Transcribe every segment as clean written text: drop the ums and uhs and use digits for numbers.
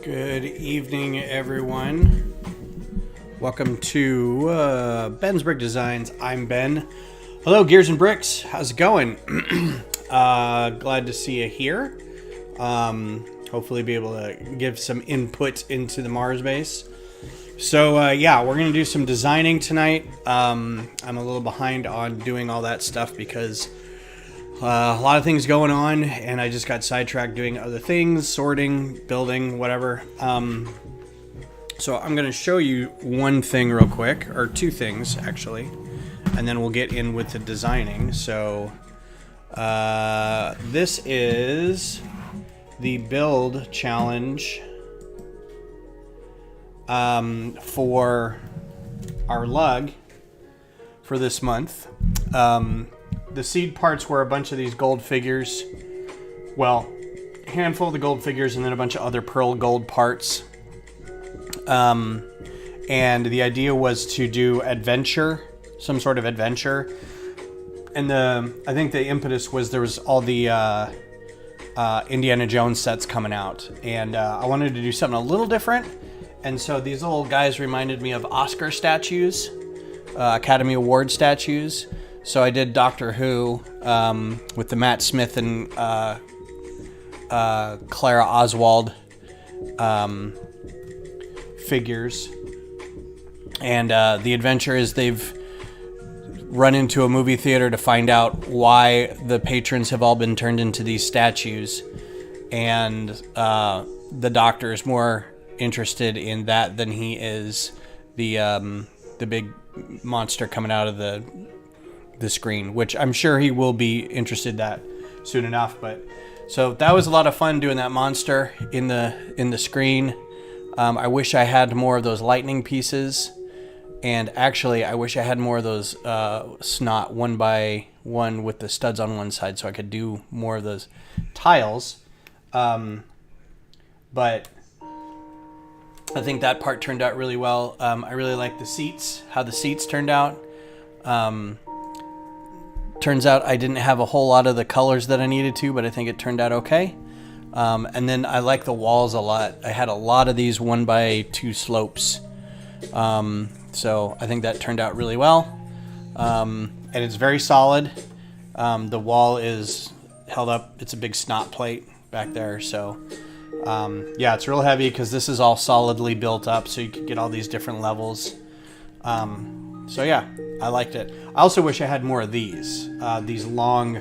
Good evening, everyone. Welcome to Ben's Brick Designs. I'm Ben. Hello, Gears and Bricks. How's it going? Glad to see you here. Hopefully be able to give some input into the Mars base. So, yeah, we're going to do some designing tonight. I'm a little behind on doing all that stuff because a lot of things going on, and I just got sidetracked doing other things, sorting, building, whatever. So I'm going to show you one thing real quick, or two things, actually, and then we'll get in with the designing. So this is the build challenge for our lug for this month. The seed parts were a bunch of these gold figures. Well, a handful of the gold figures and then a bunch of other pearl gold parts. And the idea was to do adventure, some sort of adventure. And I think the impetus was there was all the Indiana Jones sets coming out. And I wanted to do something a little different. And so these little guys reminded me of Oscar statues, Academy Award statues. So I did Doctor Who with the Matt Smith and Clara Oswald figures. And the adventure is they've run into a movie theater to find out why the patrons have all been turned into these statues. And the Doctor is more interested in that than he is the big monster coming out of the screen, which I'm sure he will be interested in that soon enough. But so that was a lot of fun doing that monster in the screen. I wish I had more of those lightning pieces, and actually I wish I had more of those snot 1x1 with the studs on one side so I could do more of those tiles. But I think that part turned out really well. I really like the seats, how the seats turned out. Turns out I didn't have a whole lot of the colors that I needed to, but I think it turned out okay. And then I like the walls a lot. I had a lot of these 1x2 slopes. So I think that turned out really well. And it's very solid. The wall is held up. It's a big snot plate back there. So yeah, it's real heavy because this is all solidly built up, so you can get all these different levels. So yeah, I liked it. I also wish I had more of these long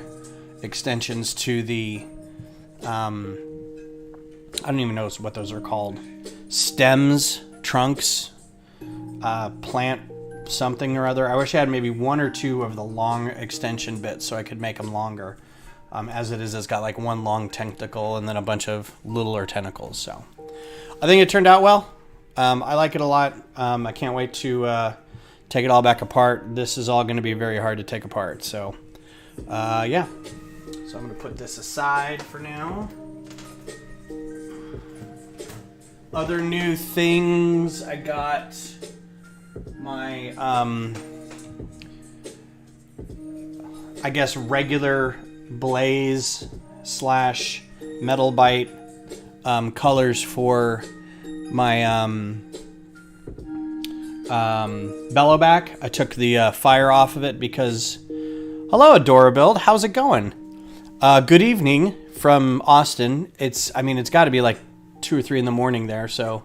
extensions to the, I don't even know what those are called. Stems, trunks, plant something or other. I wish I had maybe one or two of the long extension bits so I could make them longer. As it is, it's got like one long tentacle and then a bunch of littler tentacles. So I think it turned out well. I like it a lot. I can't wait to take it all back apart. This is all going to be very hard to take apart. So yeah. So I'm going to put this aside for now. Other new things, I got my I guess regular blaze / metal bite colors for my Belloback. I took the fire off of it because hello Adorabuild, how's it going? Good evening from Austin. It's got to be like 2 or 3 in the morning there, so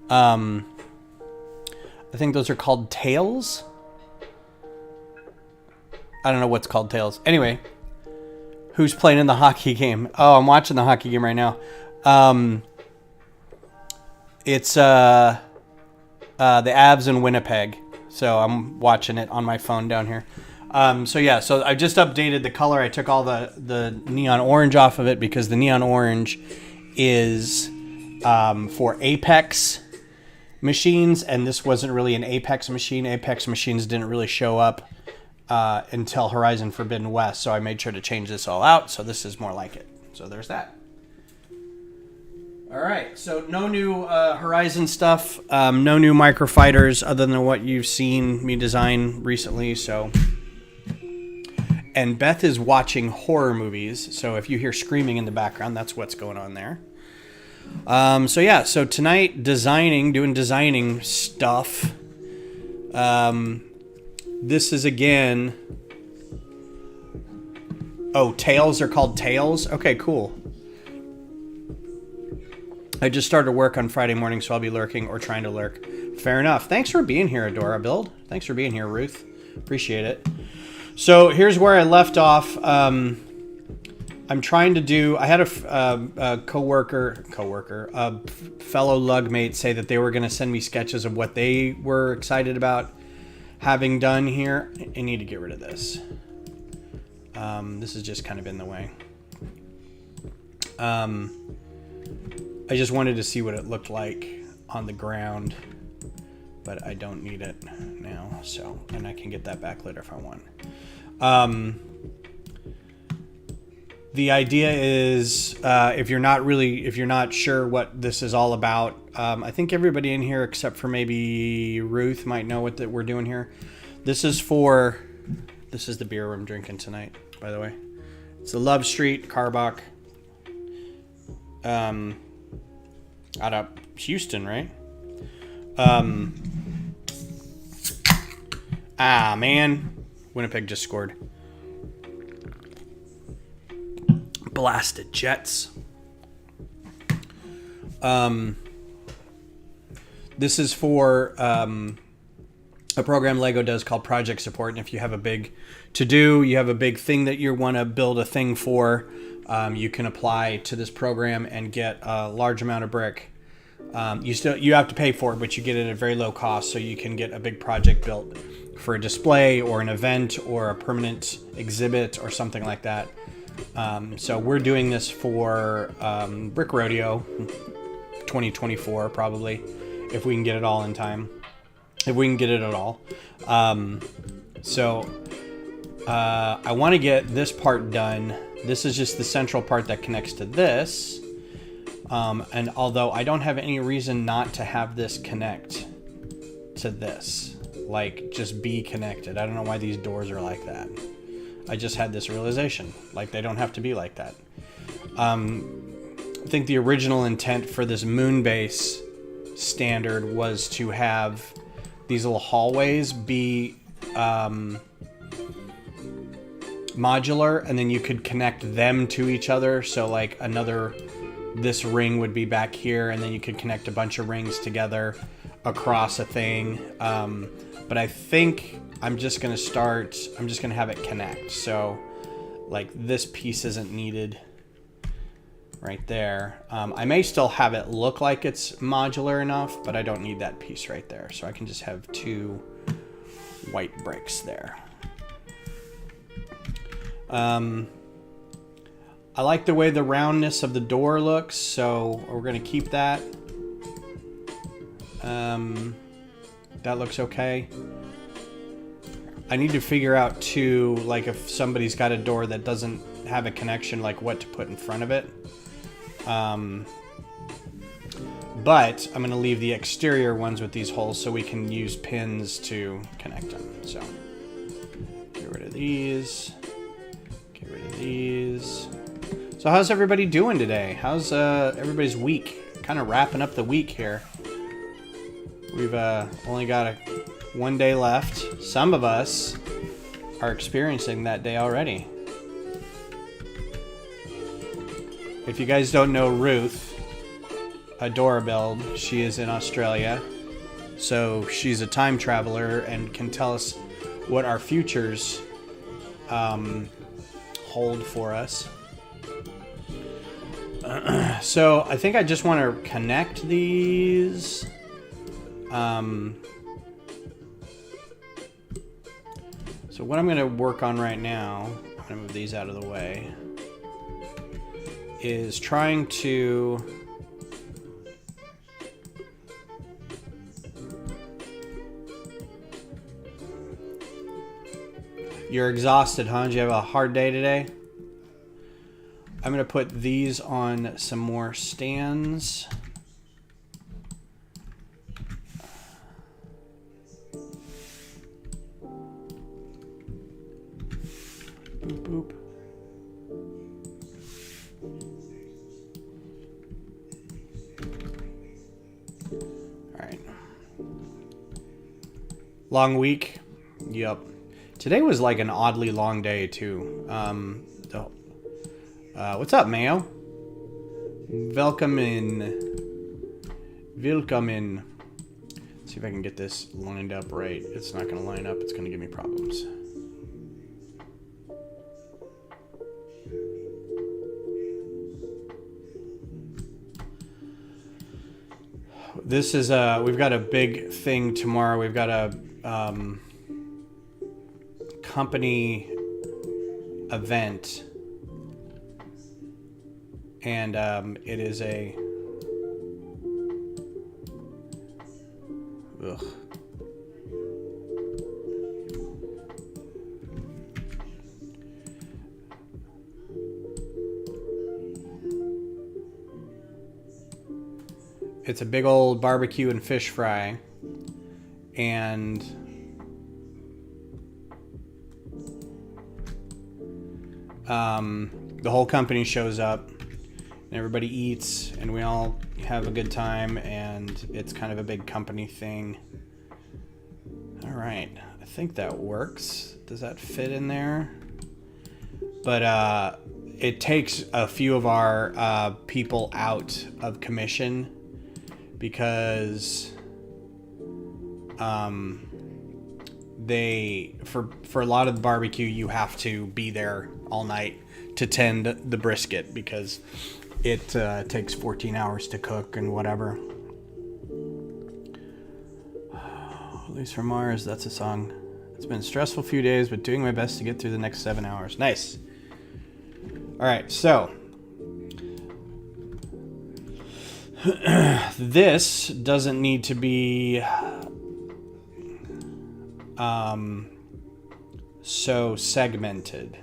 I think those are called tails. I don't know what's called tails. Anyway, who's playing in the hockey game? Oh, I'm watching the hockey game right now. It's the Avs in Winnipeg, so I'm watching it on my phone down here. So yeah, so I just updated the color. I took all the neon orange off of it because the neon orange is for Apex machines, and this wasn't really an Apex machine. Apex machines didn't really show up until Horizon Forbidden West, so I made sure to change this all out, so this is more like it. So there's that. All right, so no new Horizon stuff, no new microfighters other than what you've seen me design recently. So, And Beth is watching horror movies, so if you hear screaming in the background, that's what's going on there. So tonight, doing designing stuff. This is again... Oh, tails are called tails? Okay, cool. I just started work on Friday morning, so I'll be lurking or trying to lurk. Fair enough. Thanks for being here, Adora Build. Thanks for being here, Ruth. Appreciate it. So here's where I left off. I'm trying to do... I had a fellow lugmate say that they were going to send me sketches of what they were excited about having done here. I need to get rid of this. This has just kind of been the way. I just wanted to see what it looked like on the ground, but I don't need it now, so, and I can get that back later if I want. The idea is, if you're not sure what this is all about, I think everybody in here except for maybe Ruth might know what that we're doing here. This is the beer I'm drinking tonight, by the way. It's the Love Street Carbach. Out of Houston, right? Man. Winnipeg just scored. Blasted Jets. This is for a program Lego does called Project Support. And if you have a big to-do, you have a big thing that you want to build a thing for, you can apply to this program and get a large amount of brick. You have to pay for it, but you get it at a very low cost, so you can get a big project built for a display or an event or a permanent exhibit or something like that. So we're doing this for Brick Rodeo 2024 probably, if we can get it all in time. If we can get it at all. I want to get this part done. This is just the central part that connects to this. And although I don't have any reason not to have this connect to this, like just be connected. I don't know why these doors are like that. I just had this realization, like they don't have to be like that. I think the original intent for this moon base standard was to have these little hallways be modular, and then you could connect them to each other. So like this ring would be back here, and then you could connect a bunch of rings together across a thing. But I think I'm just going to have it connect. So like this piece isn't needed right there. I may still have it look like it's modular enough, but I don't need that piece right there. So I can just have 2 white bricks there. I like the way the roundness of the door looks, so we're going to keep that. That looks okay. I need to figure out too, like if somebody's got a door that doesn't have a connection, like what to put in front of it. But I'm going to leave the exterior ones with these holes so we can use pins to connect them. So get rid of these. Get rid of these. So how's everybody doing today? How's everybody's week? Kind of wrapping up the week here. We've only got 1 day left. Some of us are experiencing that day already. If you guys don't know Ruth, Adora Build, she is in Australia. So she's a time traveler and can tell us what our futures hold for us. So I think I just want to connect these. So what I'm going to work on right now, I'm going to move these out of the way, is trying to You're exhausted, huh? Did you have a hard day today? I'm going to put these on some more stands. Long week. Yep. Today was like an oddly long day too. What's up, Mayo? Welcome in. Welcome in. See if I can get this lined up right. It's not going to line up. It's going to give me problems. This is we've got a big thing tomorrow. We've got a company event, and it is a ugh. It's a big old barbecue and fish fry, and the whole company shows up, and everybody eats, and we all have a good time, and it's kind of a big company thing. All right, I think that works. Does that fit in there? But it takes a few of our people out of commission because they for a lot of the barbecue you have to be there all night to tend the brisket because it takes 14 hours to cook and whatever. At least from Mars, that's a song. It's been a stressful few days, but doing my best to get through the next 7 hours. Nice. All right, so this doesn't need to be so segmented.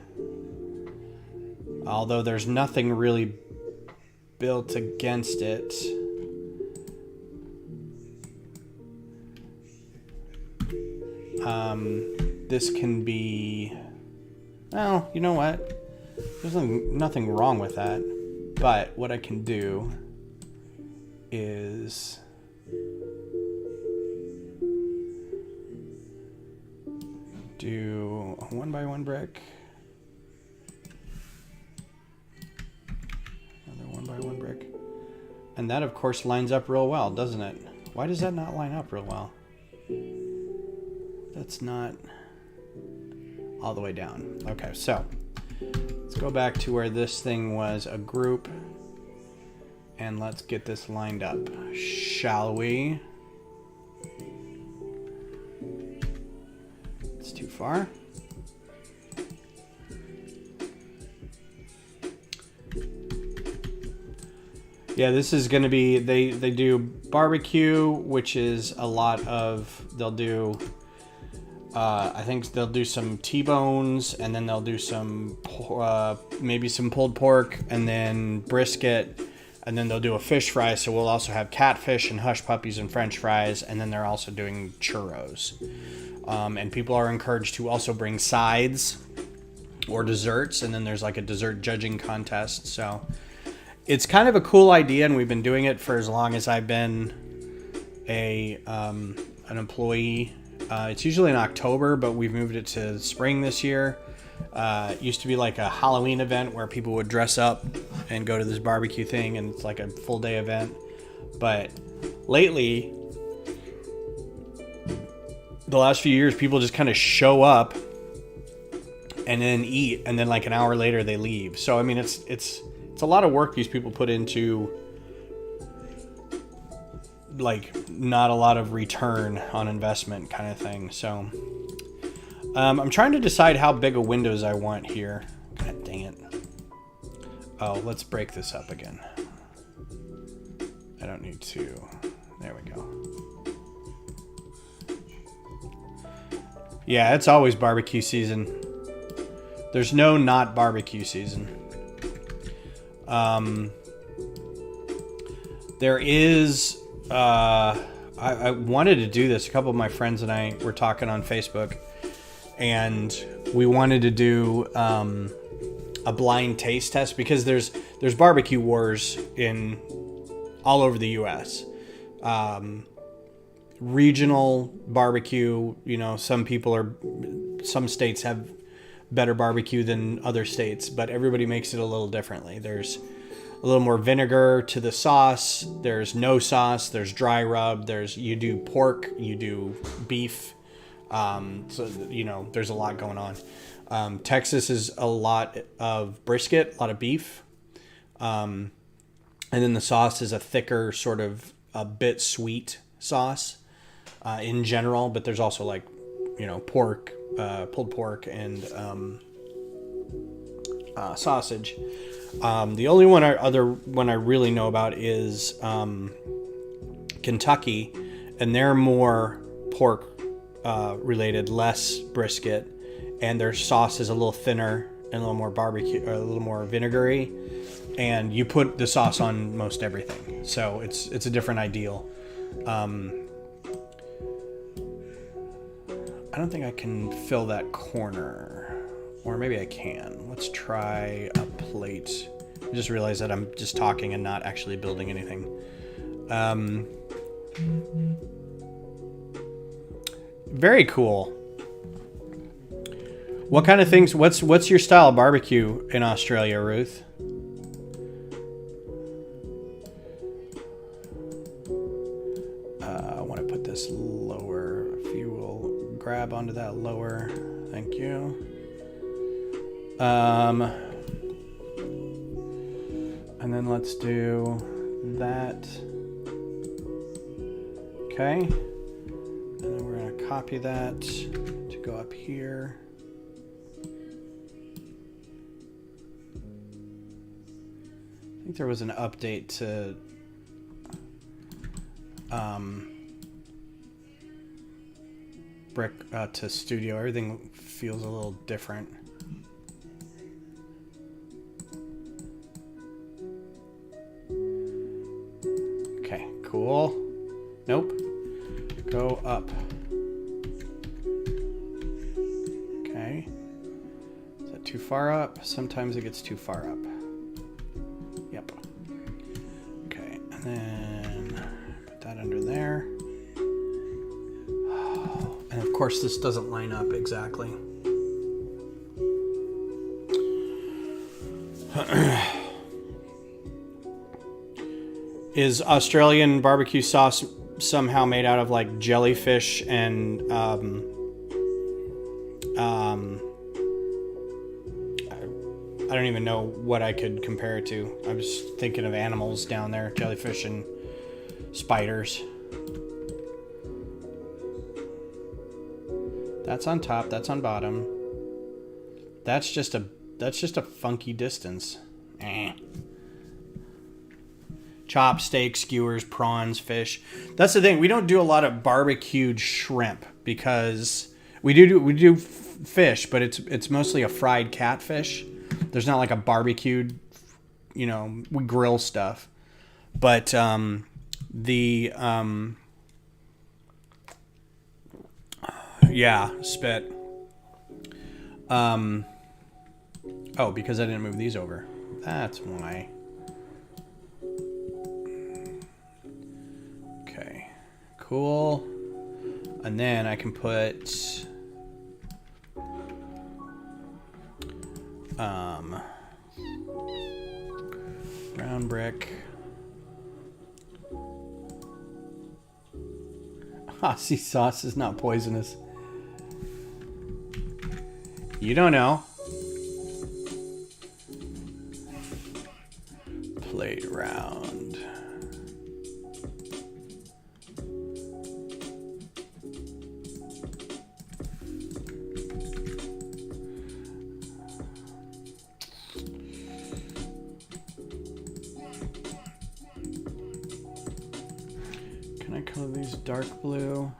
Although there's nothing really built against it. This can be, well, you know what? There's nothing wrong with that. But what I can do is do a 1x1 brick. Another 1x1 brick. And that, of course, lines up real well, doesn't it? Why does that not line up real well? That's not all the way down. Okay, so let's go back to where this thing was a group. And let's get this lined up, shall we? It's too far. Yeah, this is going to be, they do barbecue, which is a lot of, they'll do, I think they'll do some T-bones, and then they'll do some, maybe some pulled pork, and then brisket, and then they'll do a fish fry. So we'll also have catfish and hush puppies and French fries, and then they're also doing churros. And people are encouraged to also bring sides or desserts, and then there's like a dessert judging contest. So it's kind of a cool idea, and we've been doing it for as long as I've been an employee. It's usually in October, but we've moved it to spring this year. It used to be like a Halloween event where people would dress up and go to this barbecue thing, and it's like a full day event. But lately, the last few years, people just kind of show up and then eat, and then like an hour later they leave. So I mean, it's a lot of work these people put into like not a lot of return on investment kind of thing. So I'm trying to decide how big of windows I want here. God dang it. Oh, let's break this up again. I don't need to. There we go. Yeah, it's always barbecue season. There's no not barbecue season. There is... I wanted to do this. A couple of my friends and I were talking on Facebook, and we wanted to do a blind taste test because there's barbecue wars in all over the U.S. regional barbecue. You know, some states have better barbecue than other states, but everybody makes it a little differently. There's a little more vinegar to the sauce. There's no sauce. There's dry rub. You do pork. You do beef. So, you know, there's a lot going on. Texas is a lot of brisket, a lot of beef. And then the sauce is a thicker, sort of a bit sweet sauce in general. But there's also, like, you know, pork, pulled pork, and sausage. The only other one I really know about is Kentucky, and they're more pork related, less brisket, and their sauce is a little thinner and a little more barbecue, or a little more vinegary, and you put the sauce on most everything. So it's a different ideal. I don't think I can fill that corner. Or maybe I can. Let's try a plate. I just realized that I'm just talking and not actually building anything. Very cool. What kind of things? What's your style of barbecue in Australia, Ruth? I want to put this lower. If you will grab onto that lower, thank you. And then let's do that. Okay. And then we're going to copy that to go up here. I think there was an update to to Studio. Everything feels a little different. Cool. Nope. Go up. Okay. Is that too far up? Sometimes it gets too far up. Yep. Okay, and then put that under there. And of course this doesn't line up exactly. Is Australian barbecue sauce somehow made out of like jellyfish and I don't even know what I could compare it to. I was thinking of animals down there, jellyfish and spiders. That's on top, that's on bottom. That's just a funky distance. Chopsticks, skewers, prawns, fish. That's the thing. We don't do a lot of barbecued shrimp because we do fish, but it's mostly a fried catfish. There's not like a barbecued, you know, we grill stuff. But spit. Oh, because I didn't move these over. That's why. Okay, cool. And then I can put brown brick. Aussie sauce is not poisonous. You don't know. Plate round. Can I color these dark blue?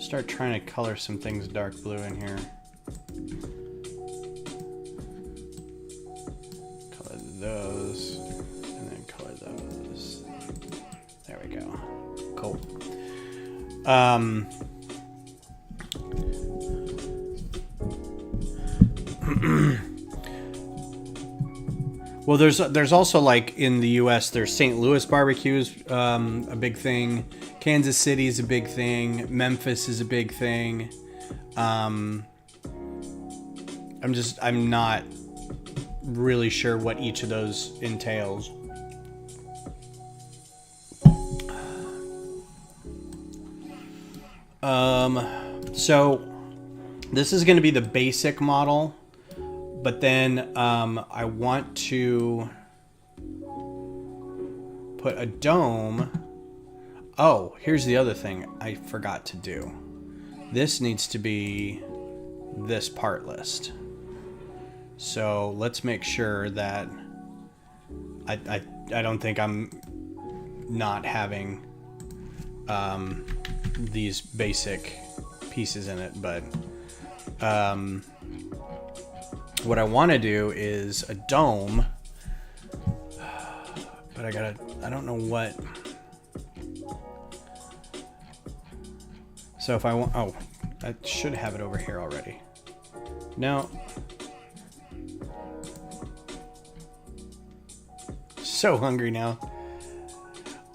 Start trying to color some things dark blue in here. Color those, and then color those. There we go. Cool. Well, there's also, like, in the U.S. there's St. Louis barbecues, a big thing. Kansas City is a big thing. Memphis is a big thing. I'm not really sure what each of those entails. So this is going to be the basic model, but then I want to put a dome. Oh, here's the other thing I forgot to do. This needs to be this part list. So let's make sure that I don't think I'm not having these basic pieces in it, but what I want to do is a dome, but I don't know what. So if I want, oh, I should have it over here already. No. So hungry now.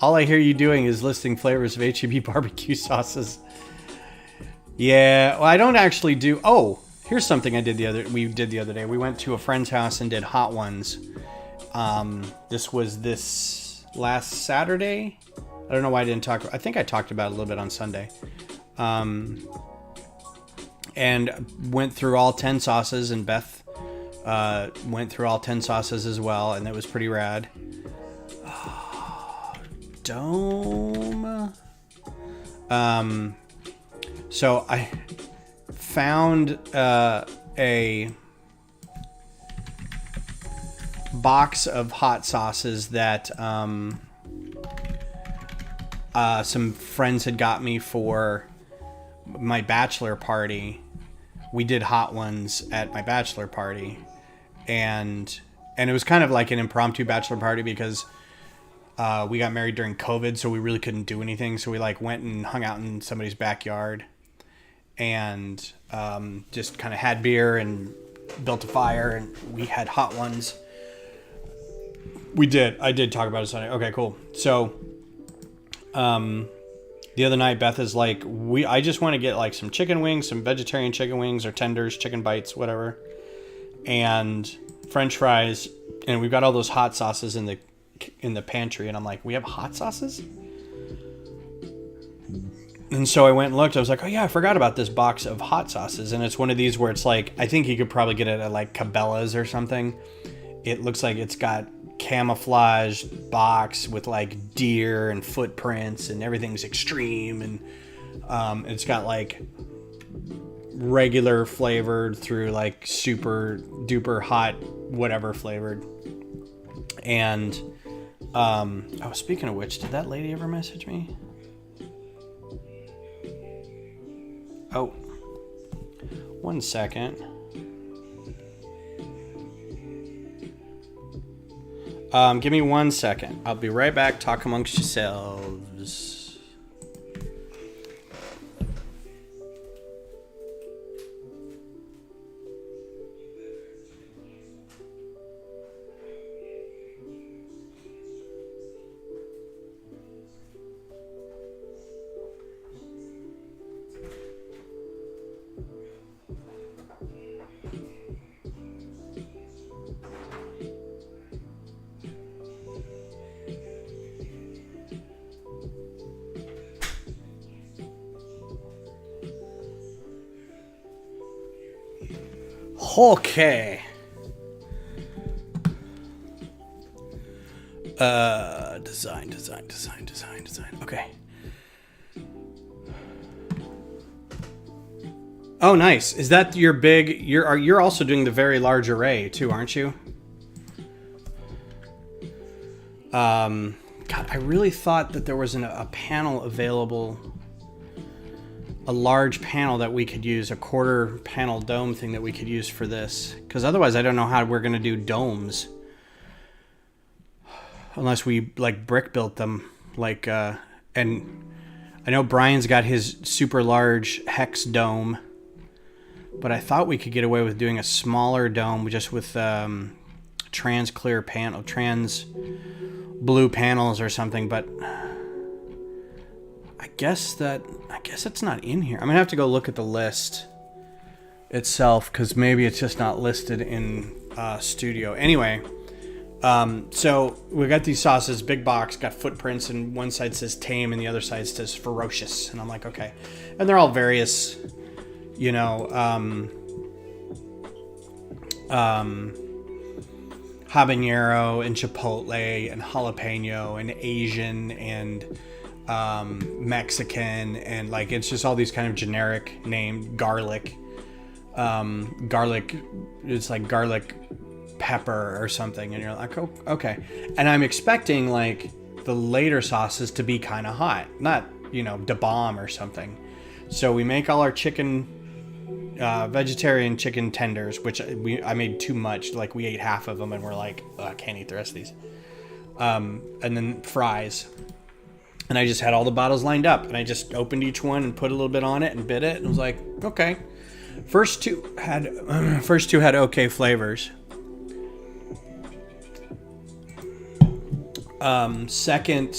All I hear you doing is listing flavors of H-E-B barbecue sauces. Yeah, well, I don't actually do. Oh, here's something we did the other day. We went to a friend's house and did hot ones. This was this last Saturday. I don't know why I didn't talk. I think I talked about it a little bit on Sunday. And went through all 10 sauces, and Beth went through all 10 sauces as well, and it was pretty rad. Dome. So I found a box of hot sauces that some friends had got me for my bachelor party. We did hot ones at my bachelor party, and it was kind of like an impromptu bachelor party because we got married during COVID, so we really couldn't do anything. So we went and hung out in somebody's backyard and just kind of had beer and built a fire, and we had hot ones. I did talk about it Sunday. Okay, cool. So the other night, Beth is like, I just want to get some chicken wings, some vegetarian chicken wings or tenders, chicken bites, whatever, and French fries, and we've got all those hot sauces in the pantry. And I'm like, we have hot sauces? And so I went and looked. I was like, oh yeah, I forgot about this box of hot sauces. And it's one of these where it's I think you could probably get it at Cabela's or something. It looks like it's got camouflage box with deer and footprints, and everything's extreme, and it's got regular flavored through super duper hot whatever flavored. And speaking of which, did that lady ever message me? Oh, 1 second. Give me 1 second. I'll be right back. Talk amongst yourselves. Okay. Design. Okay. Oh, nice. Is that your big? You're also doing the very large array too, aren't you? God, I really thought that there was a panel available. A large panel that we could use, a quarter panel dome thing that we could use for this, because otherwise I don't know how we're going to do domes unless we brick built them, and I know Brian's got his super large hex dome, but I thought we could get away with doing a smaller dome just with trans blue panels or something, but I guess it's not in here. I'm gonna have to go look at the list itself because maybe it's just not listed in Studio. Anyway, so we got these sauces, big box, got footprints, and one side says tame and the other side says ferocious, and I'm like, okay, and they're all various, you know, habanero and chipotle and jalapeno and Asian and Mexican, and like it's just all these kind of generic named garlic. Garlic, it's like garlic pepper or something, and you're like, oh, okay. And I'm expecting like the later sauces to be kind of hot, not, you know, da bomb or something. So we make all our chicken, vegetarian chicken tenders, which I made too much. Like we ate half of them and we're like, oh, I can't eat the rest of these. And then fries. And I just had all the bottles lined up, and I just opened each one and put a little bit on it and bit it, and was like, okay. First two had okay flavors. Second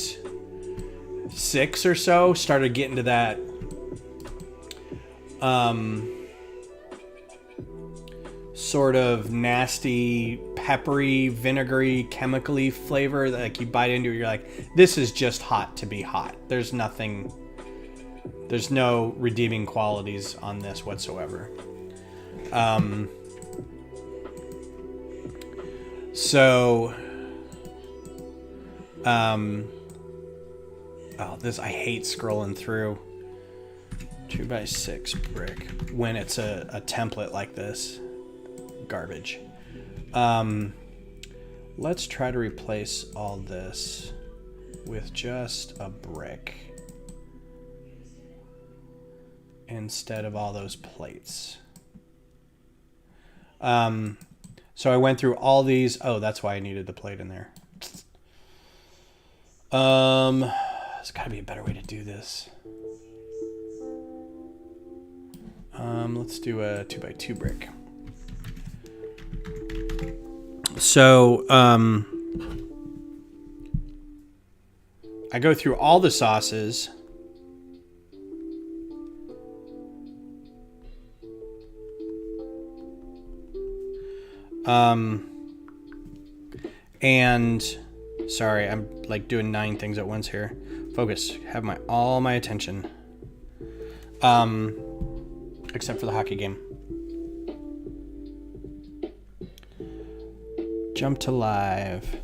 6 or so started getting to that sort of nasty, peppery, vinegary, chemically flavor that like you bite into it, you're like, this is just hot to be hot. There's no redeeming qualities on this whatsoever. I hate scrolling through 2x6 brick when it's a template like this. Garbage. Let's try to replace all this with just a brick instead of all those plates. So I went through all these. Oh, that's why I needed the plate in there. There's got to be a better way to do this. Let's do a 2x2 brick. So, I go through all the sauces. And sorry, I'm like doing 9 things at once here. Focus. Have all my attention. Except for the hockey game. Jump to live.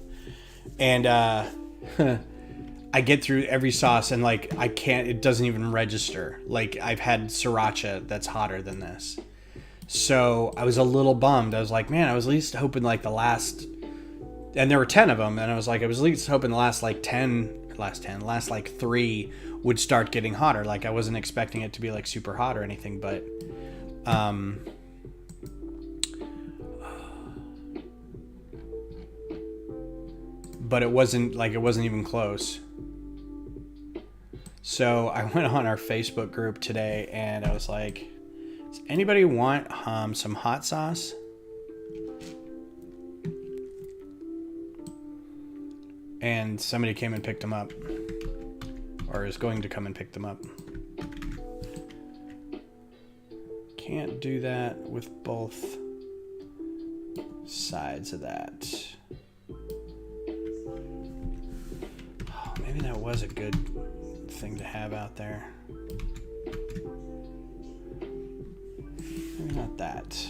And I get through every sauce and like it doesn't even register. Like I've had sriracha that's hotter than this. So I was a little bummed. I was like, man, I was at least hoping like the last, and there were 10 of them, and I was like, I was at least hoping the last like 3 would start getting hotter. Like I wasn't expecting it to be like super hot or anything, but it wasn't even close. So I went on our Facebook group today and I was like, does anybody want some hot sauce? And somebody came and picked them up, or is going to come and pick them up. Can't do that with both sides of that. Oh, maybe that was a good thing to have out there. Maybe not that.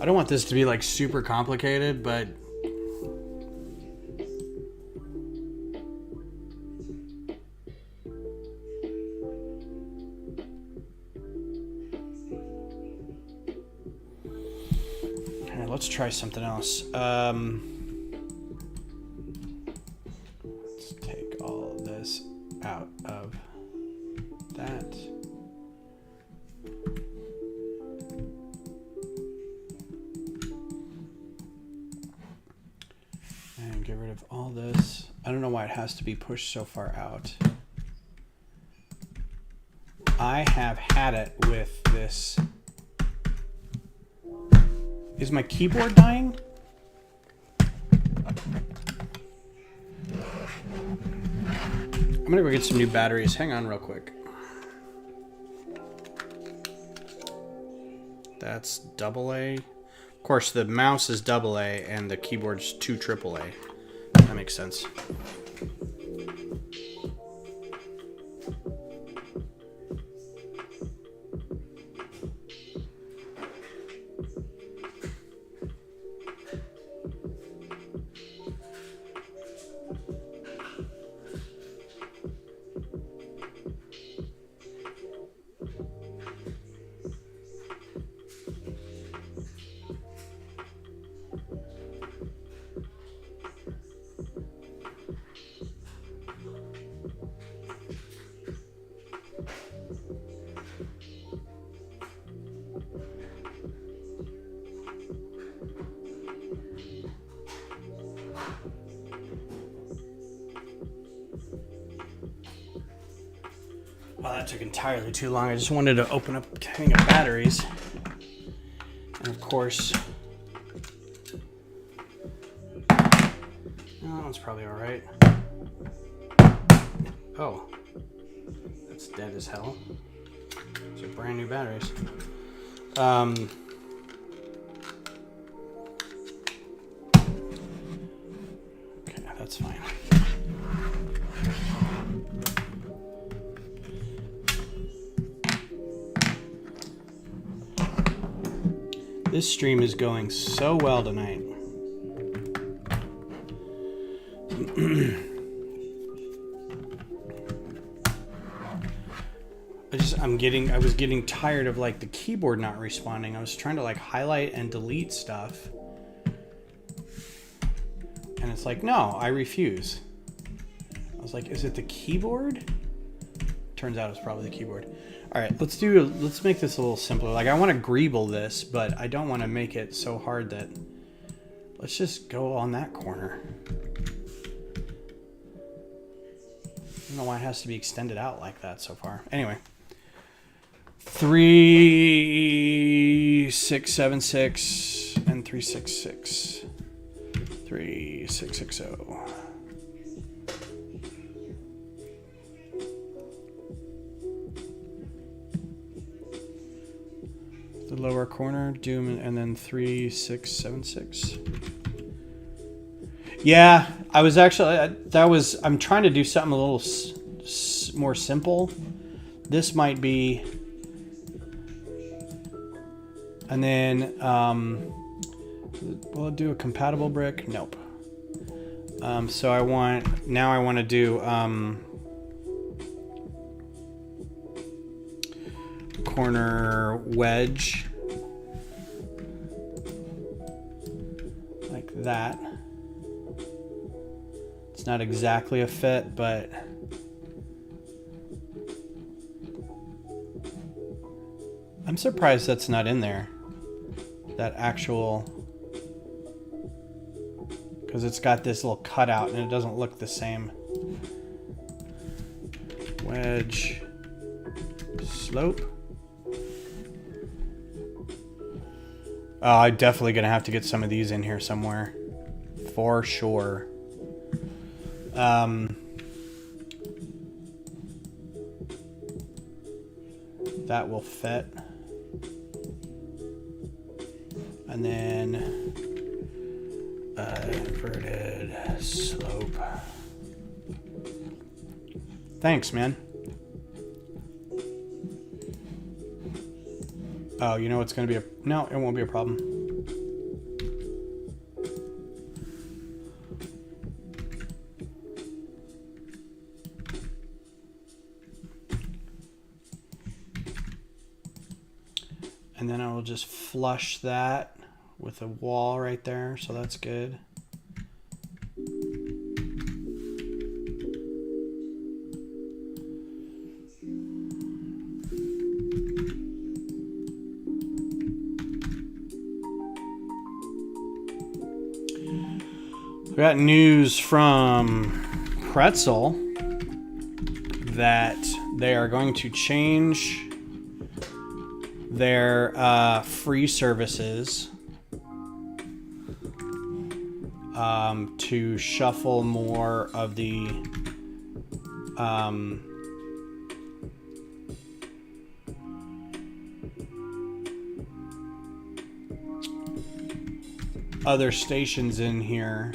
I don't want this to be like super complicated, but let's try something else. Let's take all of this out of that. And get rid of all this. I don't know why it has to be pushed so far out. I have had it with this. Is my keyboard dying? I'm gonna go get some new batteries. Hang on real quick. That's AA. Of course, the mouse is AA and the keyboard's 2 AAA. That makes sense. Well, that took entirely too long. I just wanted to open up a thing of batteries. And of course, that one's probably all right. Oh, that's dead as hell. These are brand new batteries. Okay, that's fine. This stream is going so well tonight. I was getting tired of like the keyboard not responding. I was trying to like highlight and delete stuff. And it's like, no, I refuse. I was like, is it the keyboard? Turns out it's probably the keyboard. All right, let's make this a little simpler. Like I want to greeble this, but I don't want to make it so hard that, let's just go on that corner. I don't know why it has to be extended out like that so far. Anyway, 3, 6, 7, 6, and 3, 6, 6, 3, 6, 6, 0. The lower corner, doom, and then 3, 6, 7, 6. Yeah, I was actually, I'm trying to do something a little more simple. This might be, and then, will it do a compatible brick? Nope. So I want to do, corner wedge like that. It's not exactly a fit, but I'm surprised that's not in there, that actual, because it's got this little cutout and it doesn't look the same. Wedge slope. Oh, I'm definitely going to have to get some of these in here somewhere. For sure. That will fit. And then inverted slope. Thanks, man. Oh, you know it's going to be a... No, it won't be a problem. And then I will just flush that with a wall right there, so that's good. We got news from Pretzel that they are going to change their free services to shuffle more of the other stations in here,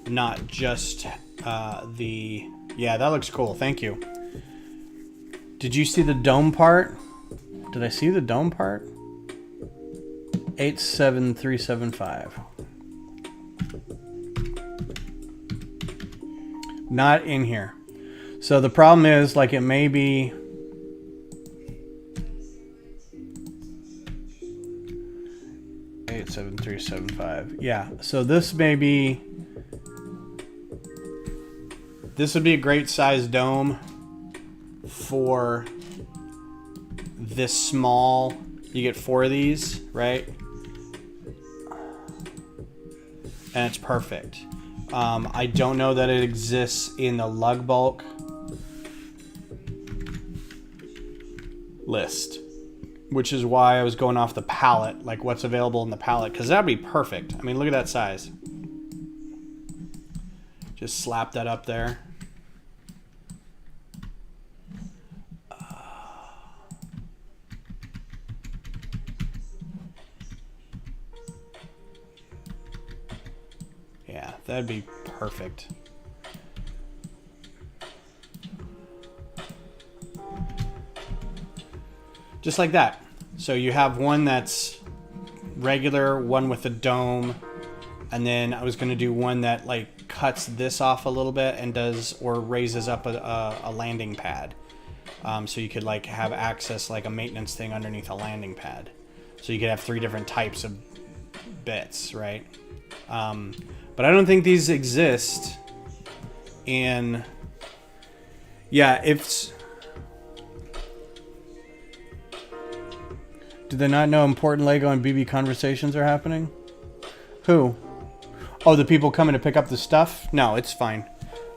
not just the... Yeah, that looks cool. Thank you. Did you see the dome part? Did I see the dome part? 87375. Not in here. So the problem is, like, it may be... Yeah, so this may be... This would be a great size dome for this small. You get 4 of these, right? And it's perfect. I don't know that it exists in the lug bulk list, which is why I was going off the pallet, like what's available in the pallet, because that'd be perfect. I mean, look at that size. Just slap that up there. Yeah, that'd be perfect. Just like that. So you have one that's regular, one with a dome, and then I was going to do one that like cuts this off a little bit and does, or raises up a landing pad. So you could like have access, like a maintenance thing underneath a landing pad. So you could have 3 different types of bits, right? But I don't think these exist in... Yeah, it's... Do they not know important Lego and BB conversations are happening? Who? Oh, the people coming to pick up the stuff? No, it's fine.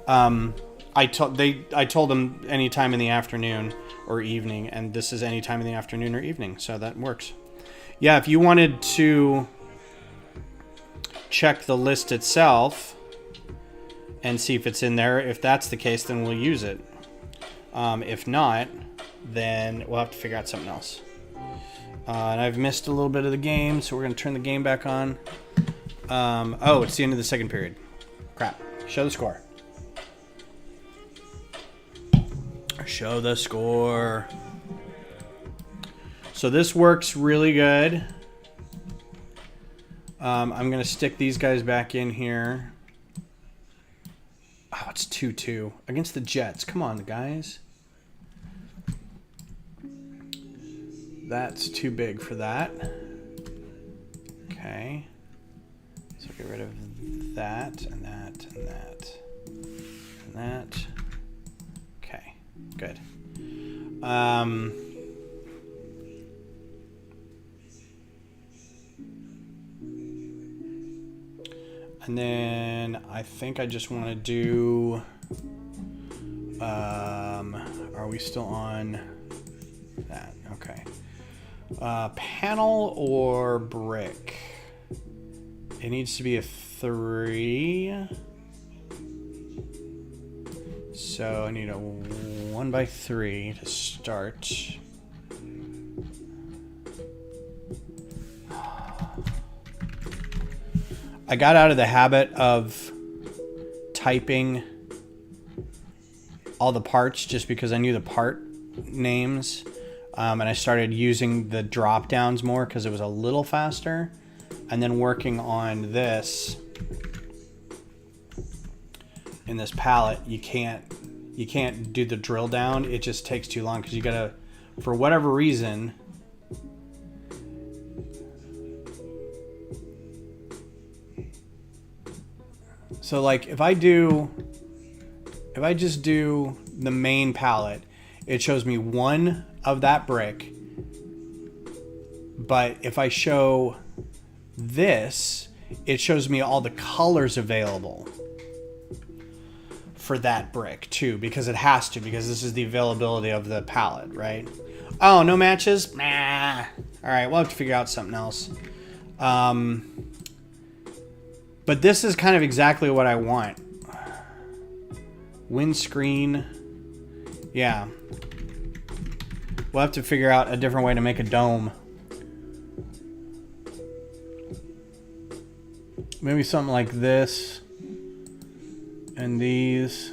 I told them any time in the afternoon or evening, and this is any time in the afternoon or evening, so that works. Yeah, if you wanted to check the list itself and see if it's in there, if that's the case, then we'll use it. If not, then we'll have to figure out something else. And I've missed a little bit of the game, so we're going to turn the game back on. Oh, it's the end of the second period. Crap. Show the score. Show the score. So this works really good. I'm going to stick these guys back in here. Oh, it's 2-2 against the Jets. Come on, guys. That's too big for that. Okay. So get rid of that and that and that and that. Okay, good. And then I think I just want to do, are we still on that? Okay. Panel or brick? It needs to be a 3. So I need a 1x3 to start. I got out of the habit of typing all the parts just because I knew the part names. And I started using the drop downs more because it was a little faster. And then working on this in this palette, you can't do the drill down. It just takes too long because you gotta, for whatever reason, so like if I just do the main palette, it shows me 1 of that brick. But if I show this, it shows me all the colors available for that brick too, because it has to, because this is the availability of the palette, right? Oh, no matches? Nah. All right, we'll have to figure out something else. But this is kind of exactly what I want. Windscreen. Yeah. We'll have to figure out a different way to make a dome. Maybe something like this. And these.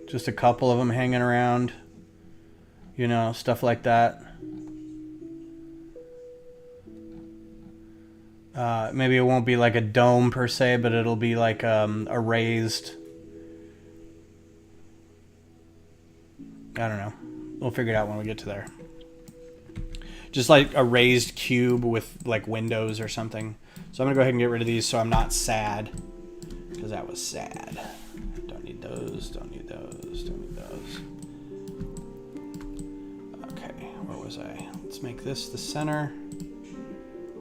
Just a couple of them hanging around. You know, stuff like that. Maybe it won't be like a dome per se, but it'll be like a raised... I don't know. We'll figure it out when we get to there. Just like a raised cube with like windows or something. So I'm going to go ahead and get rid of these so I'm not sad. Because that was sad. Don't need those, don't need those, don't need those. Okay, where was I? Let's make this the center.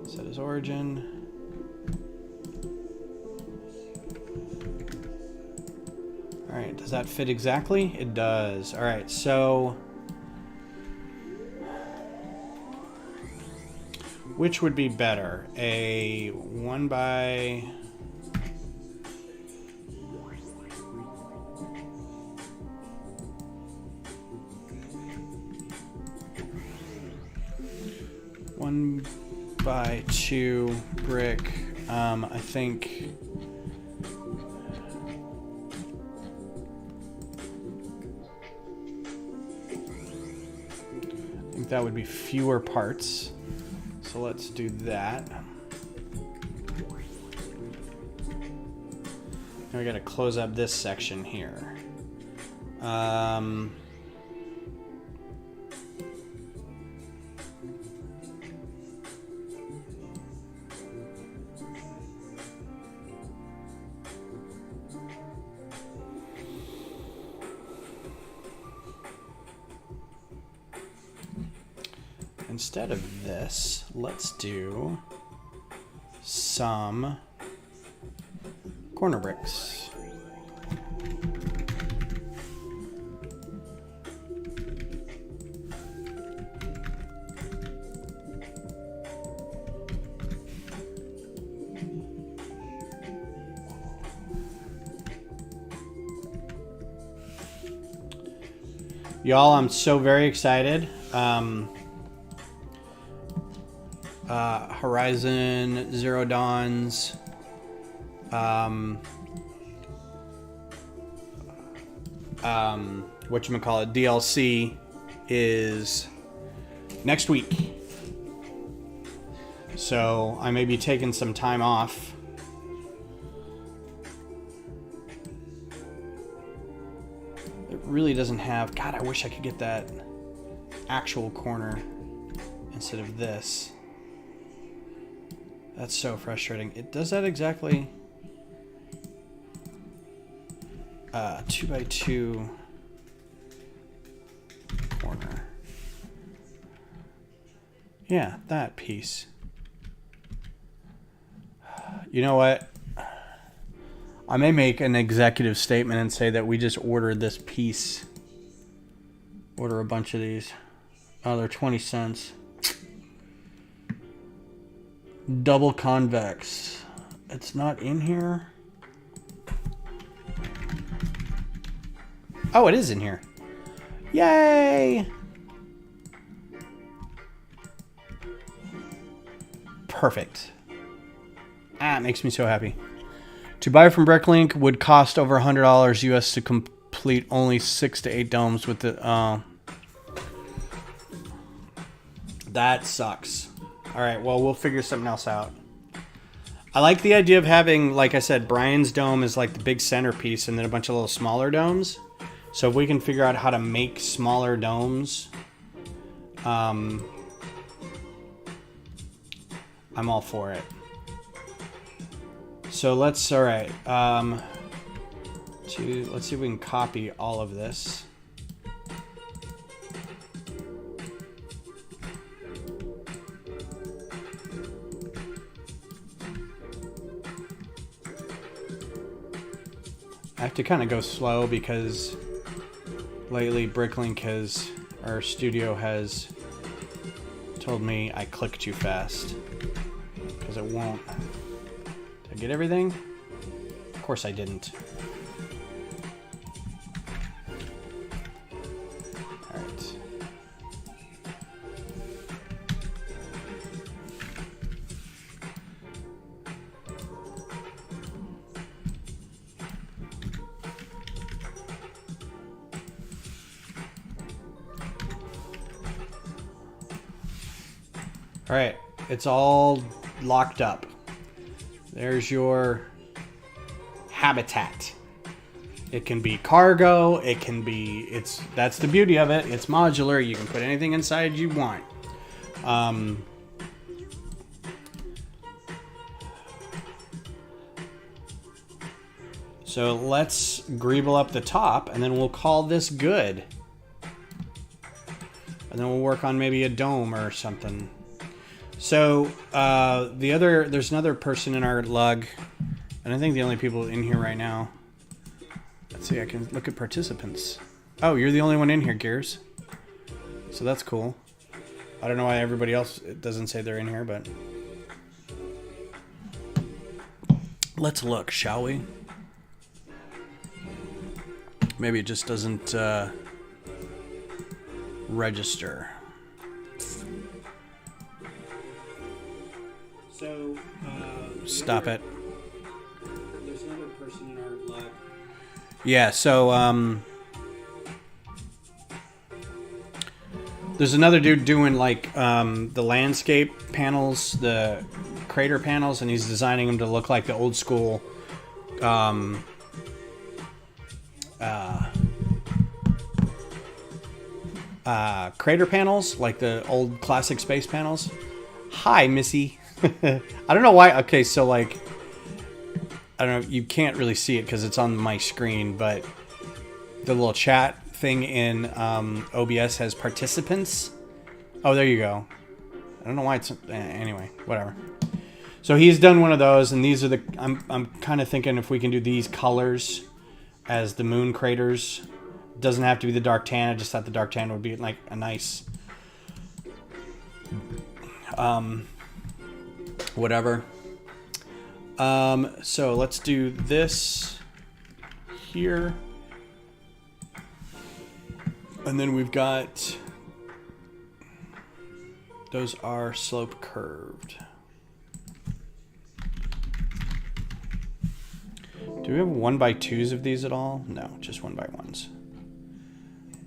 Set as origin. All right, does that fit exactly? It does. All right, so which would be better? A 1 by... One by 2 brick. I think that would be fewer parts. So let's do that. Now we got to close up this section here. Instead of this, let's do some corner bricks. Y'all, I'm so very excited. Horizon Zero Dawn's whatchamacallit, DLC is next week. So I may be taking some time off. It really doesn't have... God, I wish I could get that actual corner instead of this. That's so frustrating. It does that exactly. 2 by 2 corner. Yeah, that piece. You know what? I may make an executive statement and say that we just ordered this piece. Order a bunch of these. Oh, they're 20 cents. Double convex. It's not in here. Oh, it is in here. Yay! Perfect. Ah, it makes me so happy. To buy from Bricklink would cost over $100 US to complete only 6 to 8 domes with the... that sucks. Alright, well, we'll figure something else out. I like the idea of having, like I said, Brian's dome is like the big centerpiece and then a bunch of little smaller domes. So if we can figure out how to make smaller domes, I'm all for it. So let's, alright, let's see if we can copy all of this. I have to kind of go slow because lately Bricklink has, our studio has told me I click too fast because it won't. Did I get everything? Of course I didn't. Alright. Alright, it's all locked up. There's your habitat. It can be cargo, it can be, that's the beauty of it. It's modular, you can put anything inside you want. So let's greeble up the top and then we'll call this good. And then we'll work on maybe a dome or something. So there's another person in our lug, and I think the only people in here right now. Let's see, I can look at participants. Oh, you're the only one in here, Gears. So that's cool. I don't know why everybody else, it doesn't say they're in here, but let's look, shall we? Maybe it just doesn't register. So, stop it. There's another person in our log. Yeah, so, there's another dude doing, like, the landscape panels, the crater panels, and he's designing them to look like the old school, crater panels, like the old classic space panels. Hi, Missy. I don't know why. Okay, so like, I don't know. You can't really see it because it's on my screen, but the little chat thing in OBS has participants. Oh, there you go. I don't know why it's anyway. Whatever. So he's done one of those, and these are the. I'm kind of thinking if we can do these colors as the moon craters. It doesn't have to be the dark tan. I just thought the dark tan would be like a nice. Whatever. So let's do this here. And then we've got, those are slope curved. Do we have 1x2s of these at all? No, just 1x1s.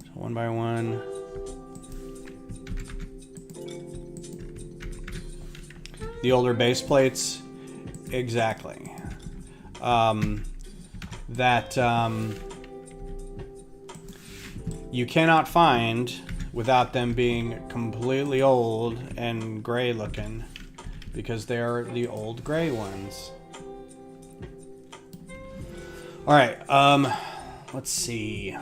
So 1x1. The older base plates, exactly. You cannot find without them being completely old and gray looking, because they're the old gray ones. All right, let's see.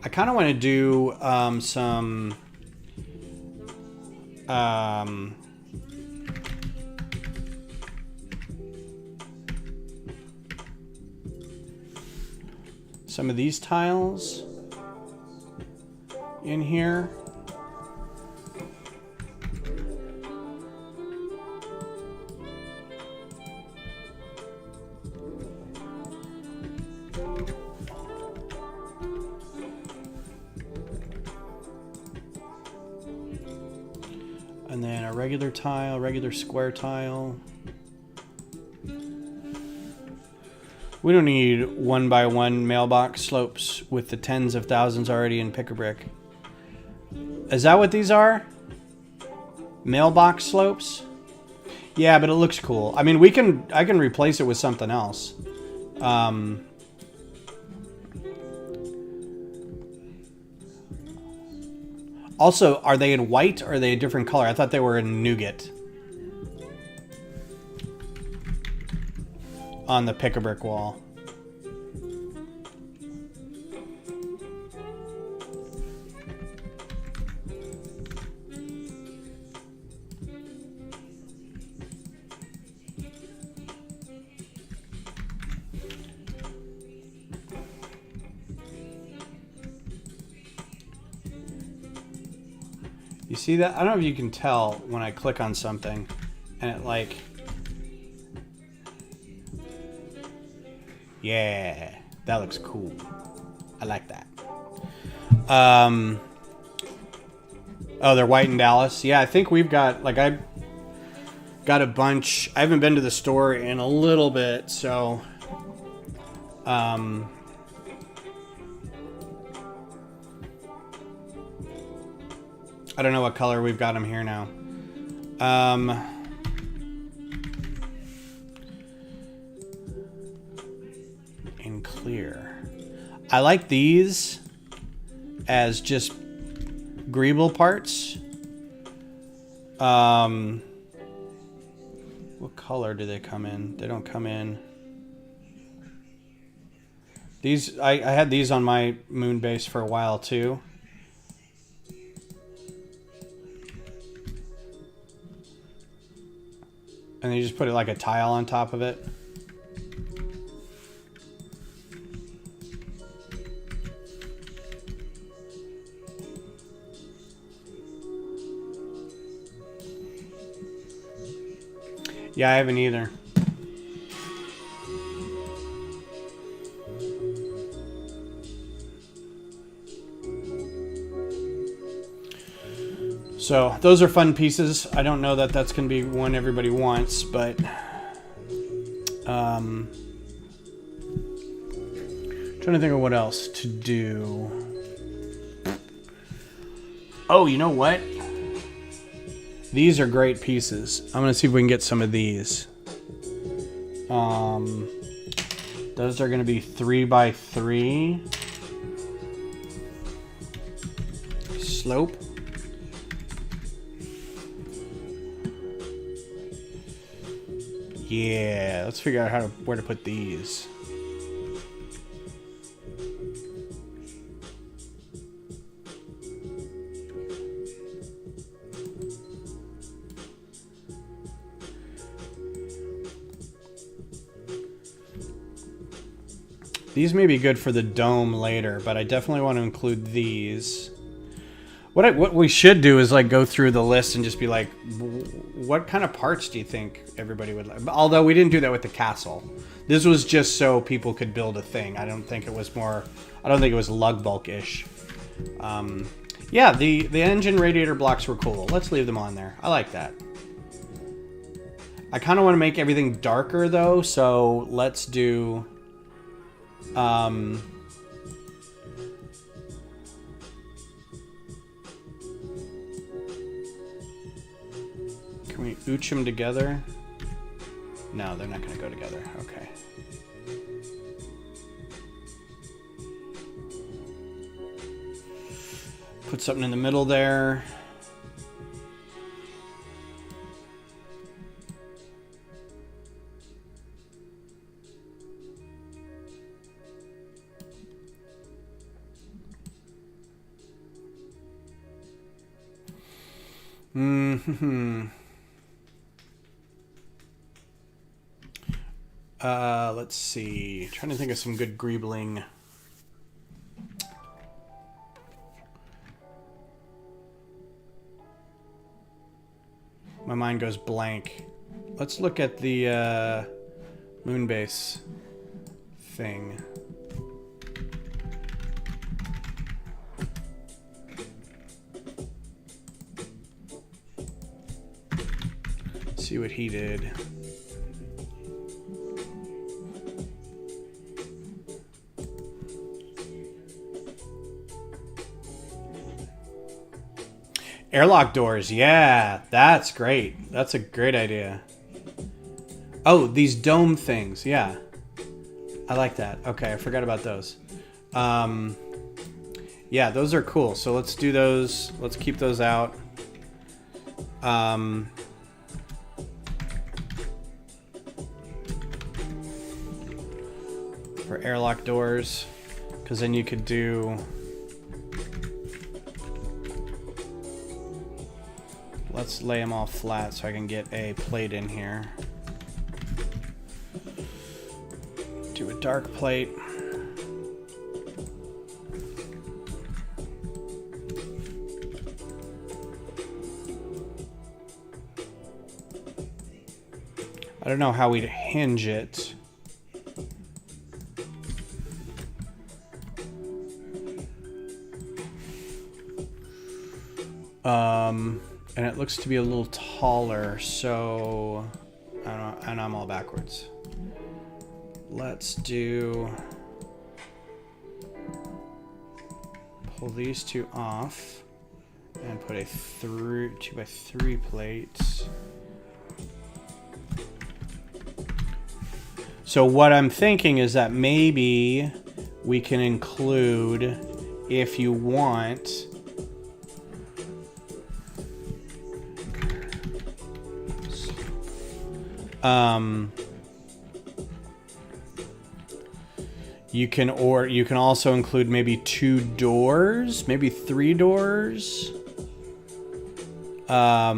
I kind of want to do some of these tiles in here. And then a regular tile, regular square tile. We don't need 1x1 mailbox slopes with the tens of thousands already in Pick-a-Brick. Is that what these are? Mailbox slopes? Yeah, but it looks cool. I mean, I can replace it with something else. Also, are they in white or are they a different color? I thought they were in nougat. On the Pick-a-Brick wall. You see that? I don't know if you can tell when I click on something and it like... Yeah, that looks cool. I like that. Oh, they're white in Dallas. Yeah, I think we've got, like, I got a bunch. I haven't been to the store in a little bit, so I don't know what color we've got them here now. In clear. I like these as just greeble parts. What color do they come in? They don't come in. These, I had these on my moon base for a while too. And then you just put it like a tile on top of it. Yeah, I haven't either. So those are fun pieces. I don't know that that's going to be one everybody wants, but trying to think of what else to do. Oh, you know what? These are great pieces. I'm going to see if we can get some of these. Those are going to be 3x3. Slope. Yeah, let's figure out where to put these. These may be good for the dome later, but I definitely want to include these. What we should do is like go through the list and just be like, what kind of parts do you think everybody would like? Although we didn't do that with the castle. This was just so people could build a thing. I don't think it was lug bulk-ish. Yeah, the engine radiator blocks were cool. Let's leave them on there. I like that. I kind of want to make everything darker though, so let's do... Can we ooch them together? No, they're not going to go together. Okay. Put something in the middle there. Let's see. Trying to think of some good greebling. My mind goes blank. Let's look at the Moonbase thing. See what he did. Airlock doors, yeah, that's great. That's a great idea. Oh, these dome things, yeah. I like that. Okay, I forgot about those. Yeah, those are cool. So let's do those. Let's keep those out. For airlock doors, because then you could do... Let's lay them all flat so I can get a plate in here. Do a dark plate. I don't know how we'd hinge it. And it looks to be a little taller, so I don't know, and I'm all backwards. Let's do, pull these two off and put a 2x3 plate. So what I'm thinking is that maybe we can include, if you want, you can also include maybe 2 doors, maybe 3 doors. I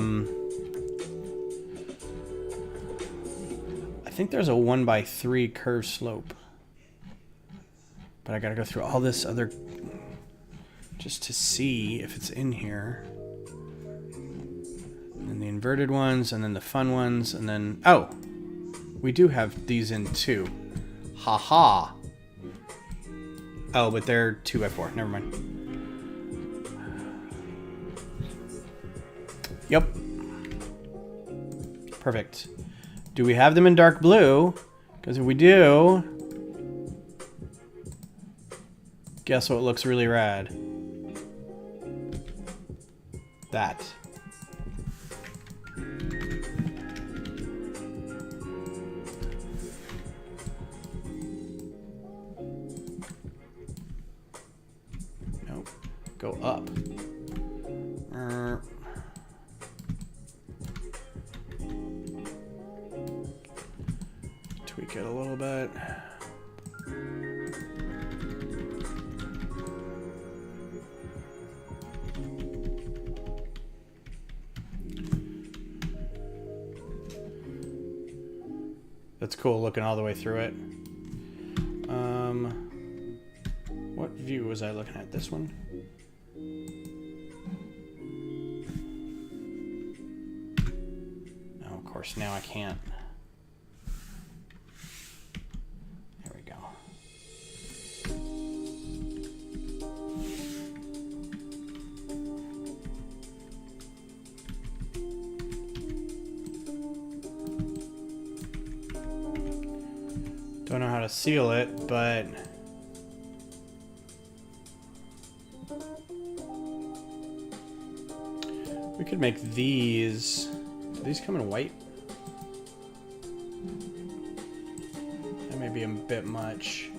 think there's a 1x3 curved slope, but I gotta go through all this other just to see if it's in here. And then the inverted ones, and then the fun ones, and then, oh, we do have these in too. Haha. Oh, but they're 2x4. Never mind. Yep. Perfect. Do we have them in dark blue? Because if we do, guess what looks really rad? That. Nope. Go up. Tweak it a little bit. That's cool looking all the way through it. What view was I looking at? This one? Oh, of course, now I can't. There we go. Don't know how to seal it, but we could make these. Do these come in white? That may be a bit much.